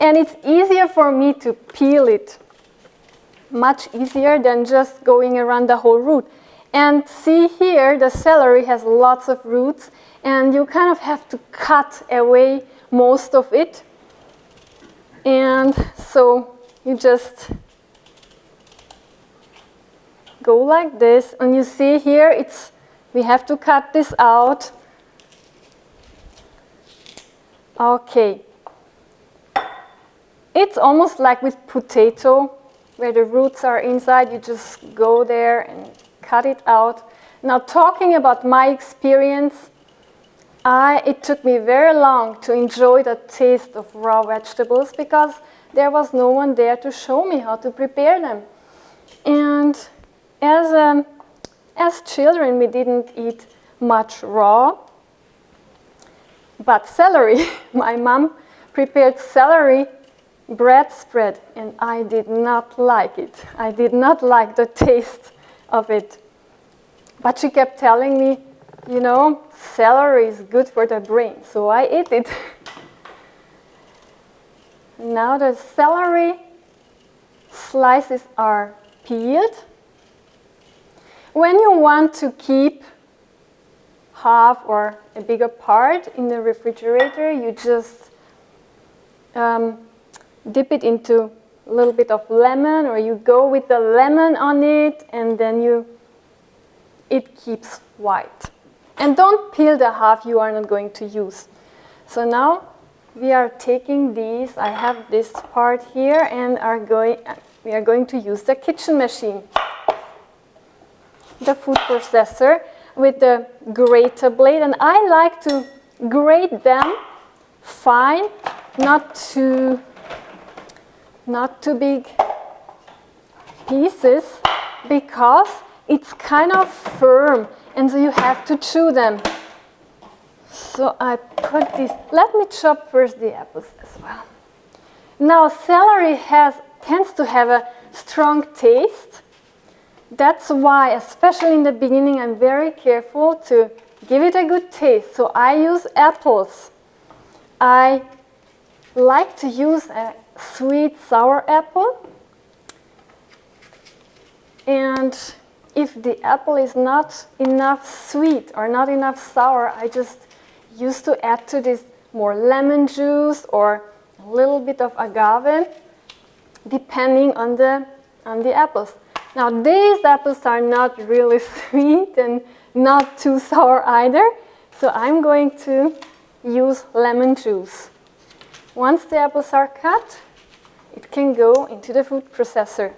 and it's easier for me to peel it, much easier than just going around the whole root. And see here, the celery has lots of roots, and you kind of have to cut away most of it. And so you just go like this, and you see here we have to cut this out. Okay. It's almost like with potato, where the roots are inside. You just go there and cut it out. Now, talking about my experience, it took me very long to enjoy the taste of raw vegetables because there was no one there to show me how to prepare them. And as children, we didn't eat much raw. But celery, my mom prepared celery bread spread, and I did not like it. I did not like the taste of it. But she kept telling me, you know, celery is good for the brain, so I ate it. Now the celery slices are peeled. When you want to keep half or a bigger part in the refrigerator, you just dip it into a little bit of lemon, or you go with the lemon on it, and then it keeps white. And don't peel the half you are not going to use. So now we are taking these. I have this part here, and we are going to use the kitchen machine, the food processor with the grater blade. And I like to grate them fine, not too big pieces, because it's kind of firm, and so you have to chew them. So I put this, let me chop first the apples as well. Now celery tends to have a strong taste. That's why, especially in the beginning, I'm very careful to give it a good taste. So I use apples. I like to use a sweet sour apple. And if the apple is not enough sweet or not enough sour, I just used to add to this more lemon juice or a little bit of agave, depending on the apples. Now these apples are not really sweet and not too sour either, so I'm going to use lemon juice. Once the apples are cut, it can go into the food processor.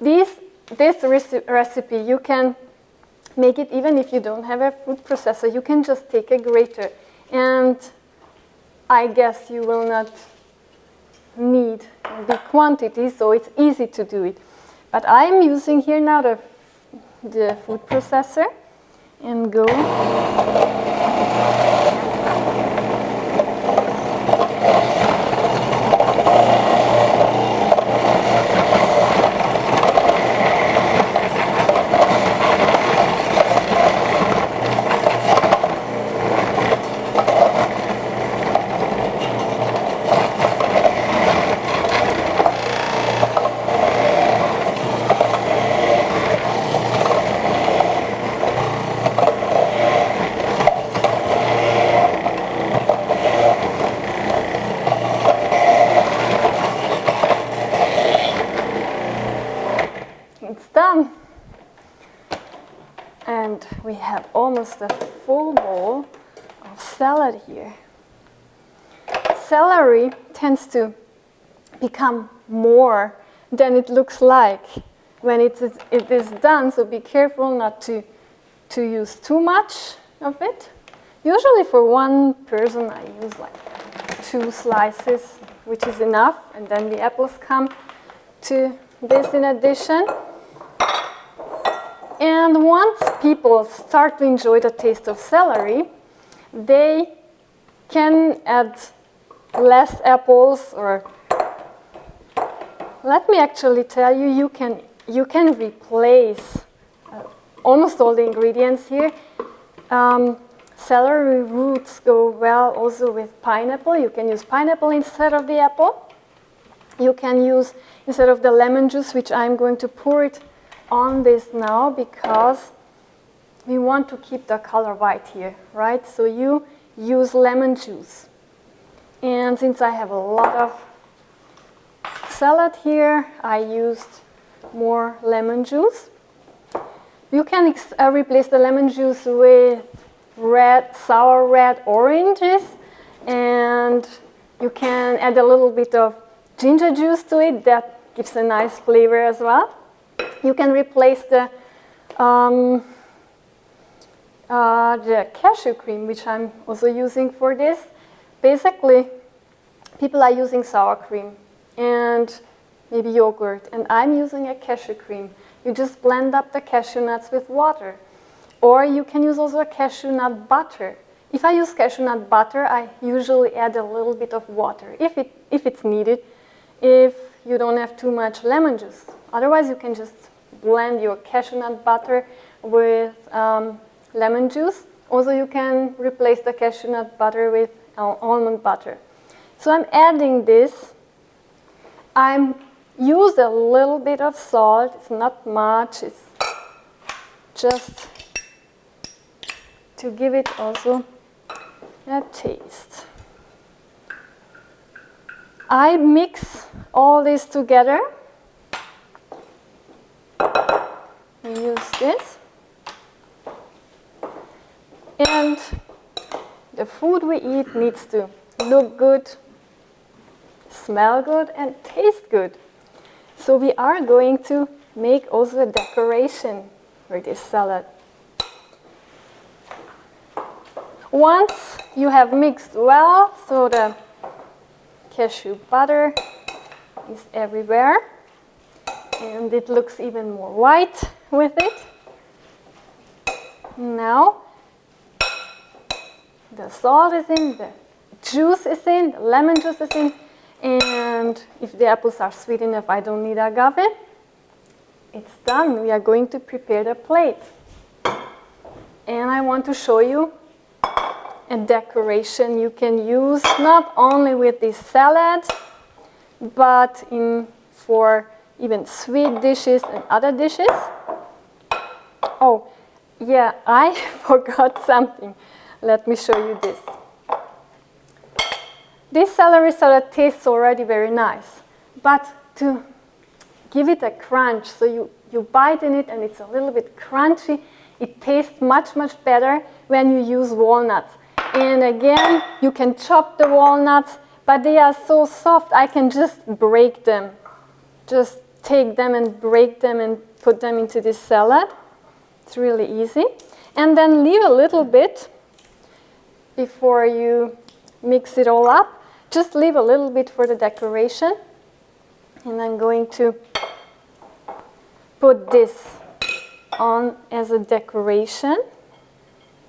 This recipe, you can make it even if you don't have a food processor. You can just take a grater, and I guess you will not need big quantities, so it's easy to do it. But I'm using here now the food processor and go. And we have almost a full bowl of salad here. Celery tends to become more than it looks like when it is done, so be careful not to use too much of it. Usually for one person I use like 2 slices, which is enough, and then the apples come to this in addition. And once people start to enjoy the taste of celery, they can add less apples, or let me actually tell you, you can replace almost all the ingredients here. Celery roots go well also with pineapple. You can use pineapple instead of the apple. You can use, instead of the lemon juice, which I'm going to pour it on this now because we want to keep the color white here, right? So you use lemon juice. And since I have a lot of salad here, I used more lemon juice. You can replace the lemon juice with sour red oranges, and you can add a little bit of ginger juice to it. That gives a nice flavor as well. You can replace the cashew cream, which I'm also using for this. Basically, people are using sour cream and maybe yogurt, and I'm using a cashew cream. You just blend up the cashew nuts with water. Or you can use also a cashew nut butter. If I use cashew nut butter, I usually add a little bit of water if it's needed, if you don't have too much lemon juice. Otherwise, you can just blend your cashew nut butter with lemon juice. Also, you can replace the cashew nut butter with almond butter. So I'm adding this. I use a little bit of salt. It's not much. It's just to give it also a taste. I mix all this together. We use this. And the food we eat needs to look good, smell good, and taste good. So we are going to make also a decoration for this salad. Once you have mixed well, so the cashew butter is everywhere, and it looks even more white with it. Now, the salt is in, the juice is in, the lemon juice is in, and if the apples are sweet enough, I don't need agave. It's done. We are going to prepare the plate. And I want to show you a decoration you can use not only with this salad, but for even sweet dishes and other dishes. Oh, yeah, I forgot something. Let me show you this. This celery salad tastes already very nice, but to give it a crunch, so you bite in it and it's a little bit crunchy, it tastes much, much better when you use walnuts. And again, you can chop the walnuts, but they are so soft, I can just break them. Just take them and break them and put them into this salad. It's really easy. And then leave a little bit before you mix it all up. Just leave a little bit for the decoration. And I'm going to put this on as a decoration.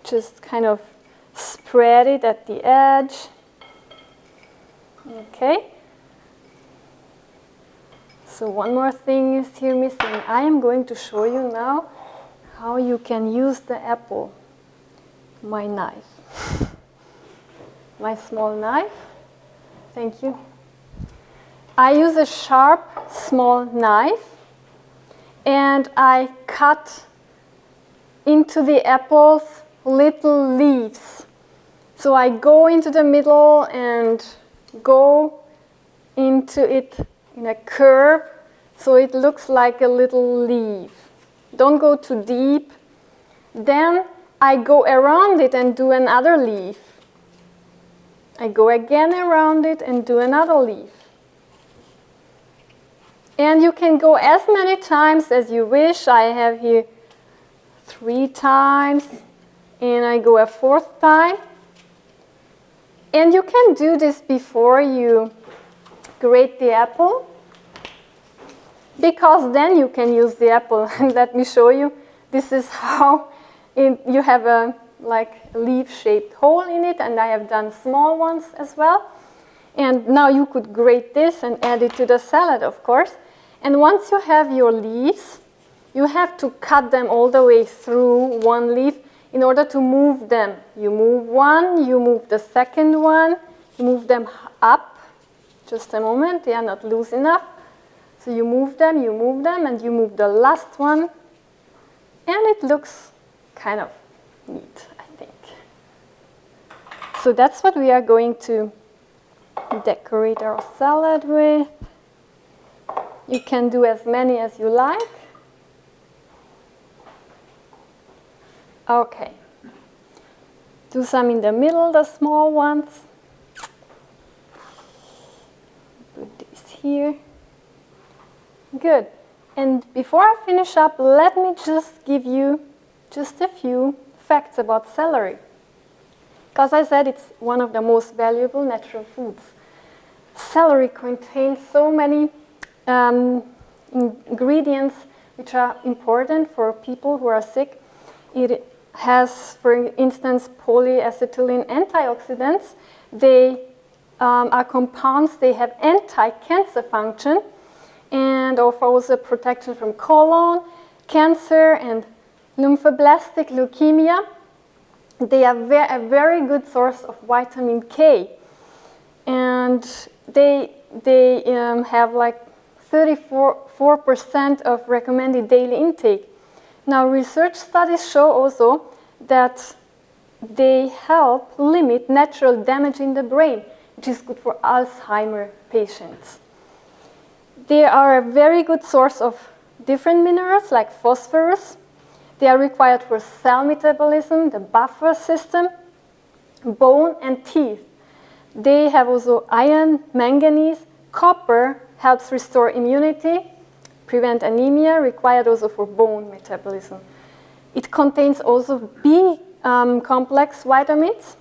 Just kind of spread it at the edge. Okay. So one more thing is here missing. I am going to show you now how you can use the apple. My knife. My small knife. Thank you. I use a sharp, small knife, and I cut into the apples little leaves. So I go into the middle and go into it in a curve, so it looks like a little leaf. Don't go too deep. Then I go around it and do another leaf. I go again around it and do another leaf. And you can go as many times as you wish. I have here 3 times, and I go a 4th time. And you can do this before you grate the apple, because then you can use the apple. And let me show you. This is how you have a leaf-shaped hole in it, and I have done small ones as well. And now you could grate this and add it to the salad, of course. And once you have your leaves, you have to cut them all the way through one leaf in order to move them. You move one, you move the second one, you move them up. Just a moment, they are not loose enough. So you move them, and you move the last one. And it looks kind of neat, I think. So that's what we are going to decorate our salad with. You can do as many as you like. Okay. Do some in the middle, the small ones. Put this here. Good. And before I finish up, let me just give you just a few facts about celery. Because I said it's one of the most valuable natural foods. Celery contains so many ingredients which are important for people who are sick. It has, for instance, polyacetylene antioxidants. They are compounds, they have anti-cancer function and offer also protection from colon cancer and lymphoblastic leukemia. They are a very good source of vitamin K, and they have like 34% of recommended daily intake. Now, research studies show also that they help limit natural damage in the brain, which is good for Alzheimer patients. They are a very good source of different minerals like phosphorus. They are required for cell metabolism, the buffer system, bone and teeth. They have also iron, manganese, copper helps restore immunity, prevent anemia, required also for bone metabolism. It contains also B complex vitamins.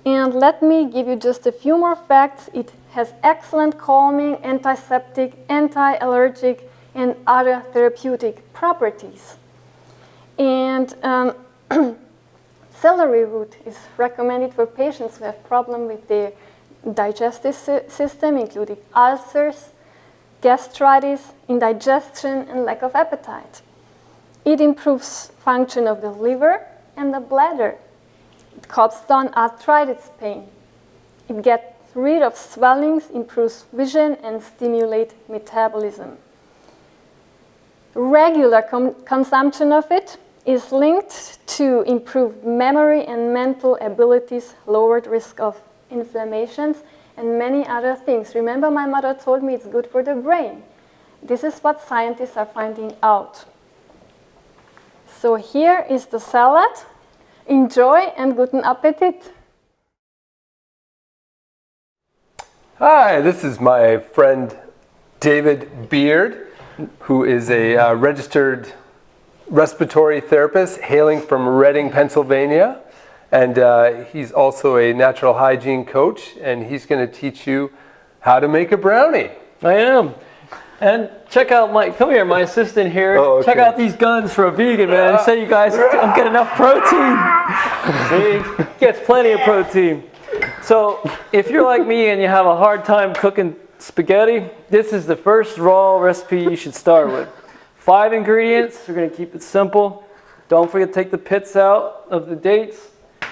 And let me give you just a few more facts. It has excellent calming, antiseptic, anti-allergic, and other therapeutic properties. And celery root is recommended for patients who have problems with their digestive system, including ulcers, gastritis, indigestion, and lack of appetite. It improves function of the liver and the bladder. It cuts down arthritis pain. It gets rid of swellings, improves vision, and stimulates metabolism. Regular consumption of it is linked to improved memory and mental abilities, lowered risk of inflammations, and many other things. Remember, my mother told me it's good for the brain. This is what scientists are finding out. So here is the salad. Enjoy and guten Appetit. Hi, this is my friend David Beard, who is a registered respiratory therapist hailing from Reading, Pennsylvania. And he's also a natural hygiene coach, and he's going to teach you how to make a brownie. I am. And check out my assistant here. Oh, okay. Check out these guns for a vegan, man. Say you guys don't get enough protein. See, gets plenty of protein. So if you're like me and you have a hard time cooking spaghetti, this is the first raw recipe you should start with. 5 ingredients. We're going to keep it simple. Don't forget to take the pits out of the dates.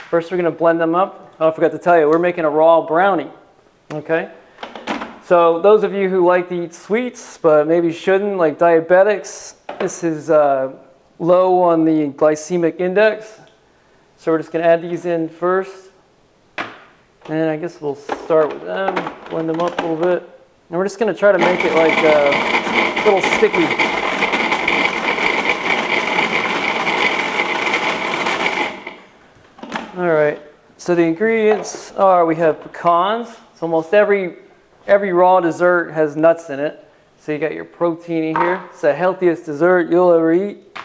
First, we're going to blend them up. Oh, I forgot to tell you, we're making a raw brownie. Okay? So those of you who like to eat sweets but maybe shouldn't, like diabetics, this is low on the glycemic index. So we're just going to add these in first. And I guess we'll start with them, blend them up a little bit. And we're just going to try to make it like a little sticky. All right, so the ingredients are, we have pecans. So almost every raw dessert has nuts in it. So you got your protein in here. It's the healthiest dessert you'll ever eat.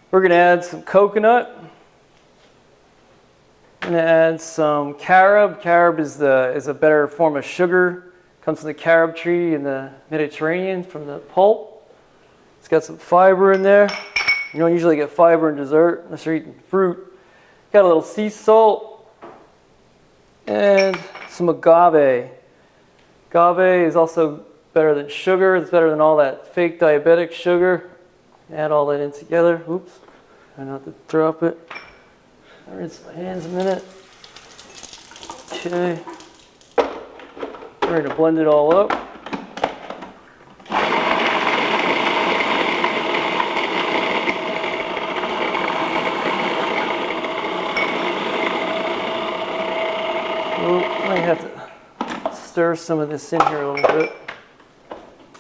We're gonna add some coconut. I'm gonna add some carob. Carob is a better form of sugar. Comes from the carob tree in the Mediterranean from the pulp. It's got some fiber in there. You don't usually get fiber in dessert unless you're eating fruit. Got a little sea salt and some agave. Agave is also better than sugar. It's better than all that fake diabetic sugar. Add all that in together. Oops, try not to drop it. I'll rinse my hands a minute. Okay. We're going to blend it all up. Might have to stir some of this in here a little bit.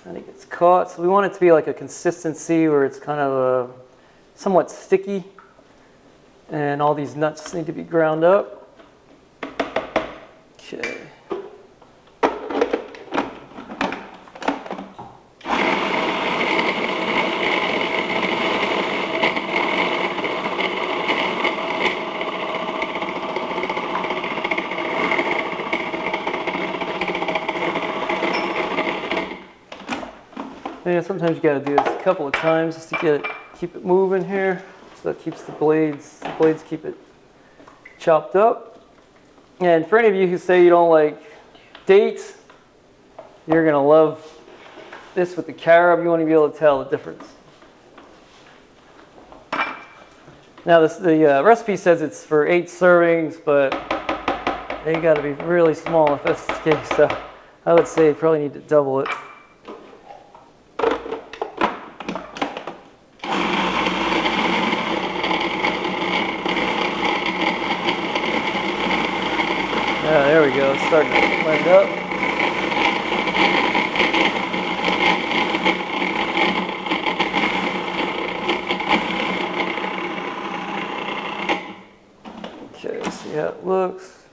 And it gets caught. So we want it to be like a consistency where it's kind of somewhat sticky. And all these nuts need to be ground up. Okay. Yeah, sometimes you got to do this a couple of times just to keep it moving here, so it keeps the blades keep it chopped up. And for any of you who say you don't like dates, you're gonna love this with the carob. You want to be able to tell the difference. Now the recipe says it's for 8 servings, but they got to be really small if that's the case. So I would say you probably need to double it. Yeah, there we go. It's starting to blend up. Okay, see how it looks.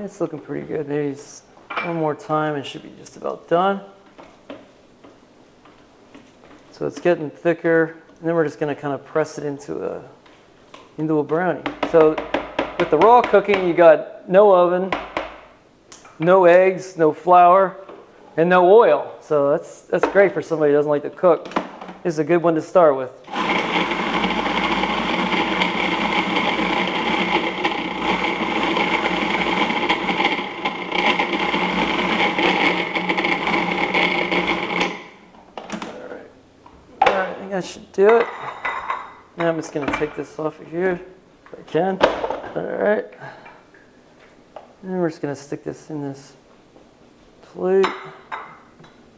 It's looking pretty good. Maybe one more time and it should be just about done. So it's getting thicker, and then we're just going to kind of press it into a brownie. So with the raw cooking, you got no oven, no eggs, no flour, and no oil. So that's great for somebody who doesn't like to cook. This is a good one to start with. Alright, I think I should do it. Now I'm just going to take this off of here if I can. Alright. And then we're just going to stick this in this plate. Can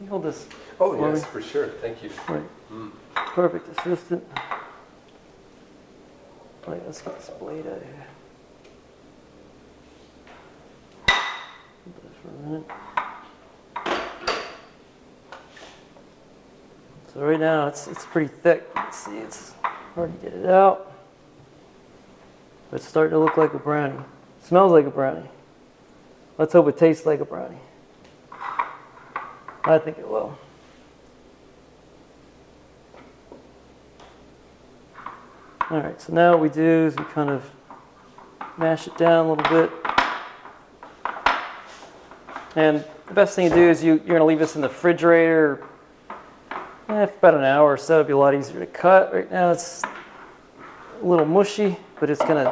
you hold this? Oh, yes, for sure. Thank you. Right. Perfect assistant. Right, let's get this blade out of here. Put this for a minute. So right now it's pretty thick. You can see it's hard to get it out. But it's starting to look like a brownie. It smells like a brownie. Let's hope it tastes like a brownie. I think it will. All right, so now what we do is we kind of mash it down a little bit. And the best thing to do is you're going to leave this in the refrigerator for about an hour or so. It'll be a lot easier to cut. Right now it's a little mushy, but it's going to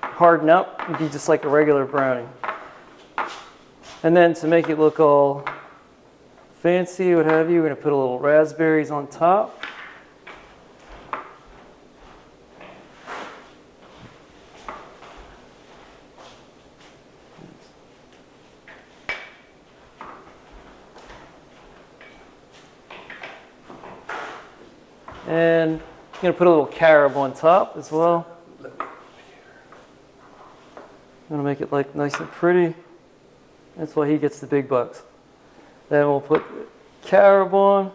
harden up and be just like a regular brownie. And then to make it look all fancy, what have you, we're going to put a little raspberries on top. And I'm going to put a little carob on top as well. I'm going to make it like nice and pretty. That's why he gets the big bucks. Then we'll put the carob on.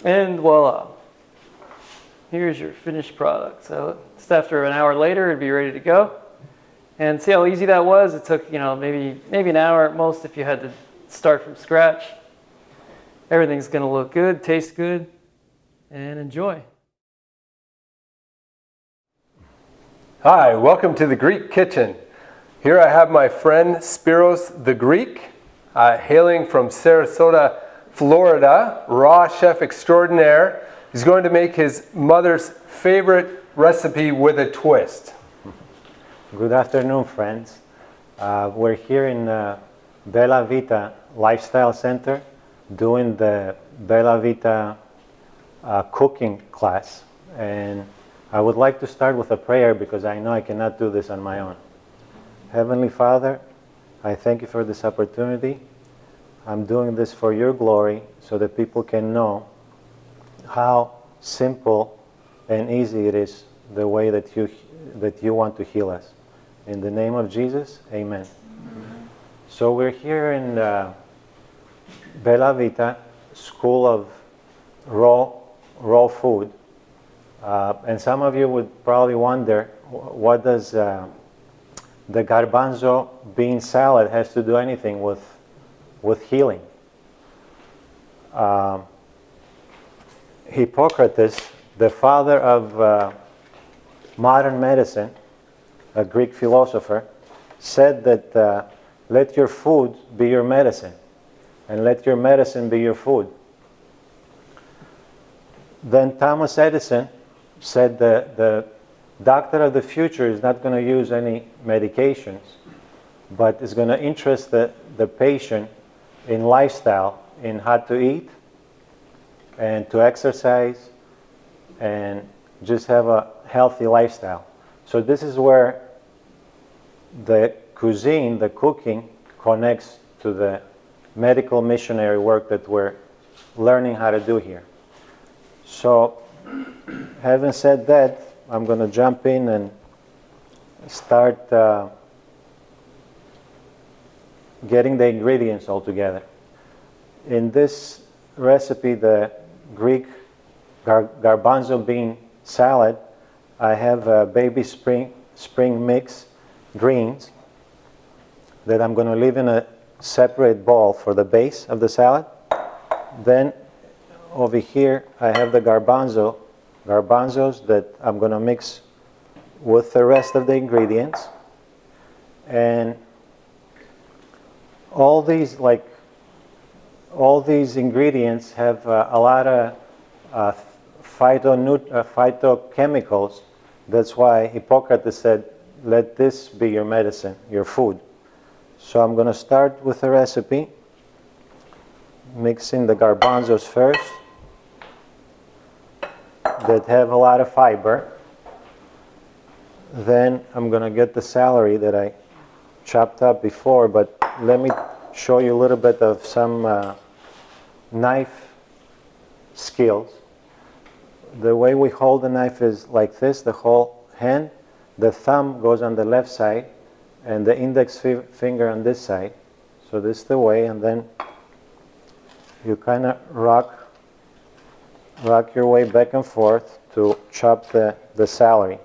And voila. Here's your finished product. So just after an hour later, it'd be ready to go. And see how easy that was? It took, maybe an hour at most if you had to start from scratch. Everything's going to look good, taste good, and enjoy. Hi, welcome to the Greek Kitchen. Here I have my friend Spiros the Greek, hailing from Sarasota, Florida, raw chef extraordinaire. He's going to make his mother's favorite recipe with a twist. Good afternoon, friends. We're here in Bella Vita Lifestyle Center doing the Bella Vita cooking class. And I would like to start with a prayer because I know I cannot do this on my own. Heavenly Father, I thank you for this opportunity. I'm doing this for your glory so that people can know how simple and easy it is, the way that you that you want to heal us. In the name of Jesus, amen. So we're here in Bella Vita School of Raw Food. And some of you would probably wonder, what does the garbanzo bean salad has to do anything with healing? Hippocrates, the father of modern medicine, a Greek philosopher, said that let your food be your medicine, and let your medicine be your food. Then Thomas Edison said the doctor of the future is not going to use any medications, but is going to interest the patient in lifestyle, in how to eat and to exercise and just have a healthy lifestyle. So this is where the cuisine, the cooking, connects to the medical missionary work that we're learning how to do here. So, having said that, I'm going to jump in and start getting the ingredients all together. In this recipe, the Greek garbanzo bean salad, I have baby spring mix greens that I'm going to leave in a separate bowl for the base of the salad. Then over here I have the garbanzos that I'm going to mix with the rest of the ingredients. And all these ingredients have a lot of phytochemicals. That's why Hippocrates said, let this be your medicine, your food. So I'm going to start with the recipe, mixing the garbanzos first, that have a lot of fiber. Then I'm going to get the celery that I chopped up before, but let me show you a little bit of some knife skills. The way we hold the knife is like this, the whole hand. The thumb goes on the left side and the index finger on this side. So this is the way, and then you kind of rock your way back and forth to chop the celery.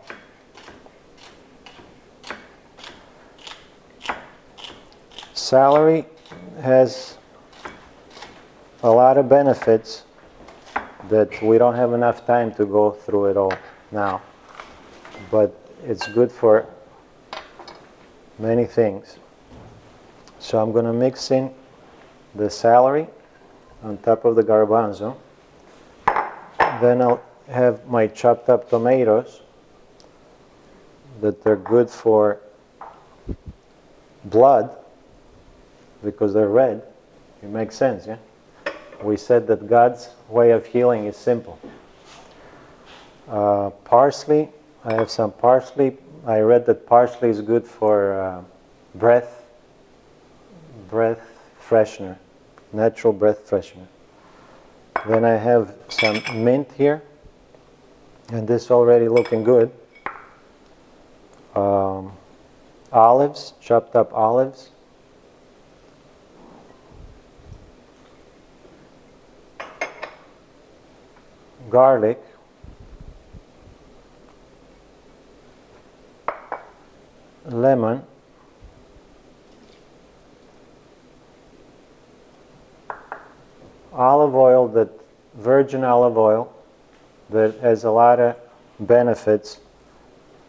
Celery has a lot of benefits that we don't have enough time to go through it all now, but it's good for many things. So I'm going to mix in the celery on top of the garbanzo. Then I'll have my chopped up tomatoes that are good for blood because they're red. It makes sense, yeah? We said that God's way of healing is simple. Parsley, I have some parsley. I read that parsley is good for breath freshener, natural breath freshener. Then I have some mint here, and this already looking good. Olives, chopped up olives. Garlic. Lemon. Olive oil, that virgin olive oil that has a lot of benefits.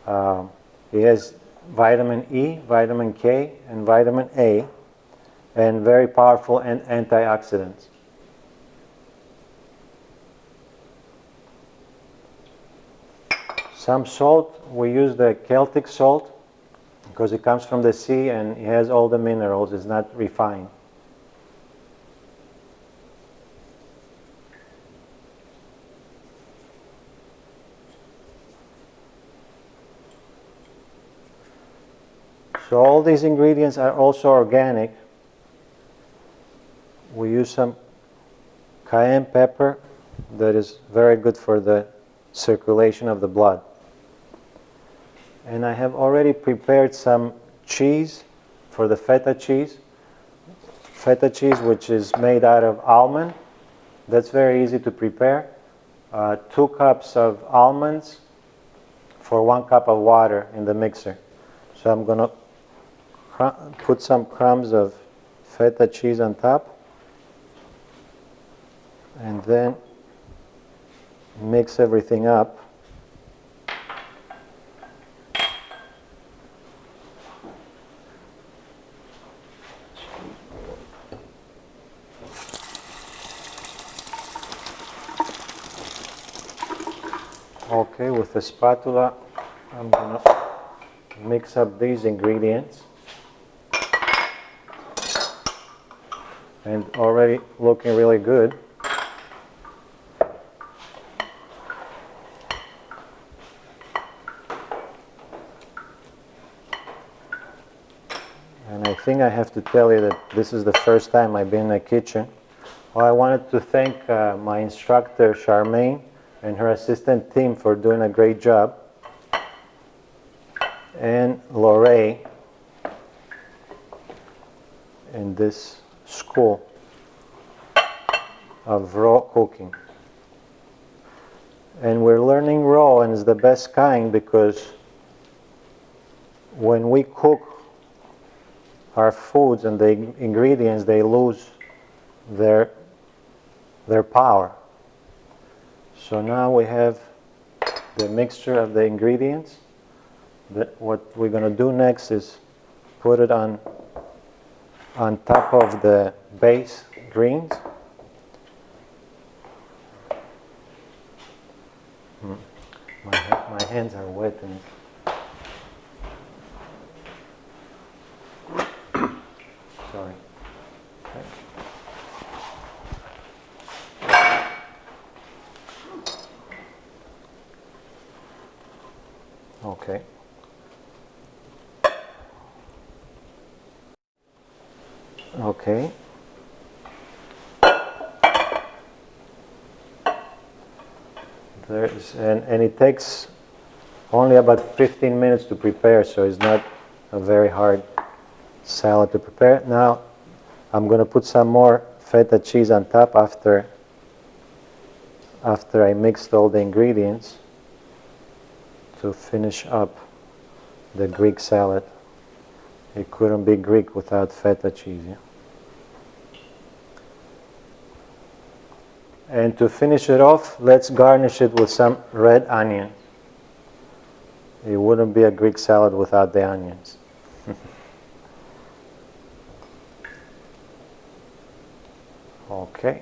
It has vitamin E, vitamin K, and vitamin A, and very powerful antioxidants. Some salt, we use the Celtic salt because it comes from the sea and it has all the minerals, it's not refined. So all these ingredients are also organic. We use some cayenne pepper that is very good for the circulation of the blood. And I have already prepared some cheese for the feta cheese. Feta cheese, which is made out of almond. That's very easy to prepare. 2 cups of almonds for 1 cup of water in the mixer. So I'm going to put some crumbs of feta cheese on top. And then mix everything up. Okay, with the spatula, I'm going to mix up these ingredients. And already looking really good. And I think I have to tell you that this is the first time I've been in a kitchen. Well, I wanted to thank my instructor, Charmaine, and her assistant team for doing a great job. And Lorraine in this school of raw cooking. And we're learning raw, and it's the best kind because when we cook our foods and the ingredients, they lose their power. So now we have the mixture of the ingredients. What we're going to do next is put it on top of the base greens. My hands are wet. Sorry. Okay. Okay. And it takes only about 15 minutes to prepare, so it's not a very hard salad to prepare. Now I'm going to put some more feta cheese on top after I mixed all the ingredients to finish up the Greek salad. It couldn't be Greek without feta cheese. Yeah? And to finish it off, let's garnish it with some red onion. It wouldn't be a Greek salad without the onions. Okay.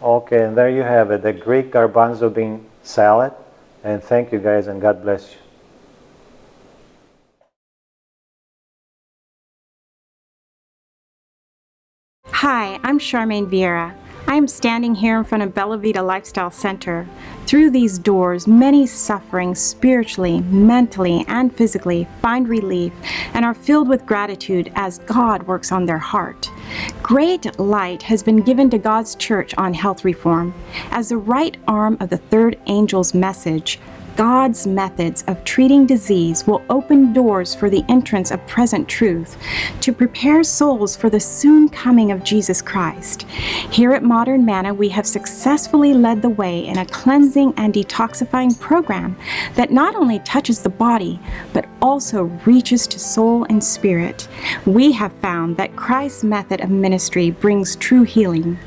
Okay, and there you have it, the Greek garbanzo bean salad. And thank you guys, and God bless you. Hi, I'm Charmaine Vieira. I am standing here in front of BellaVegan Lifestyle Center. Through these doors, many suffering spiritually, mentally, and physically find relief and are filled with gratitude as God works on their heart. Great light has been given to God's church on health reform. As the right arm of the third angel's message, God's methods of treating disease will open doors for the entrance of present truth to prepare souls for the soon coming of Jesus Christ. Here at Modern Manna, we have successfully led the way in a cleansing and detoxifying program that not only touches the body, but also reaches to soul and spirit. We have found that Christ's method of ministry brings true healing.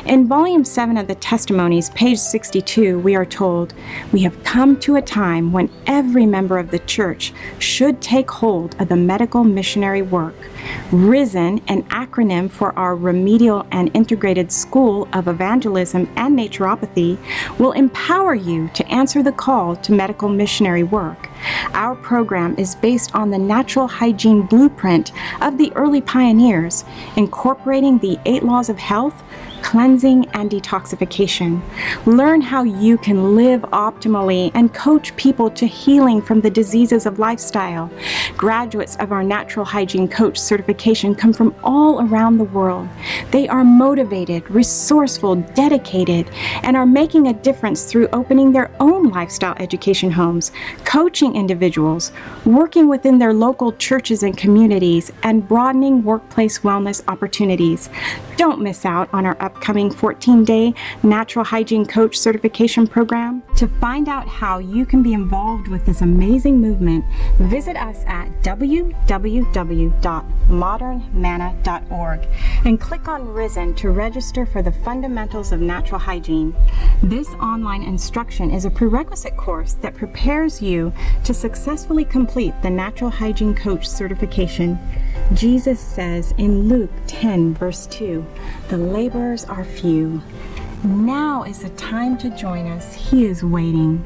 In Volume 7 of the Testimonies, page 62, we are told, "We have come to a time when every member of the church should take hold of the medical missionary work. RISEN, an acronym for our Remedial and Integrated School of Evangelism and Naturopathy, will empower you to answer the call to medical missionary work. Our program is based on the natural hygiene blueprint of the early pioneers, incorporating the 8 laws of health, cleansing, and detoxification. Learn how you can live optimally and coach people to healing from the diseases of lifestyle. Graduates of our Natural Hygiene Coach Certification come from all around the world. They are motivated, resourceful, dedicated, and are making a difference through opening their own lifestyle education homes, coaching individuals, working within their local churches and communities, and broadening workplace wellness opportunities. Don't miss out on our upcoming 14-day Natural Hygiene Coach Certification program. To find out how you can be involved with this amazing movement, visit us at www.modernmanna.org and click on Risen to register for the Fundamentals of Natural Hygiene. This online instruction is a prerequisite course that prepares you to successfully complete the Natural Hygiene Coach Certification. Jesus says in Luke 10, verse 2, "The laborers are few." Now is the time to join us. He is waiting.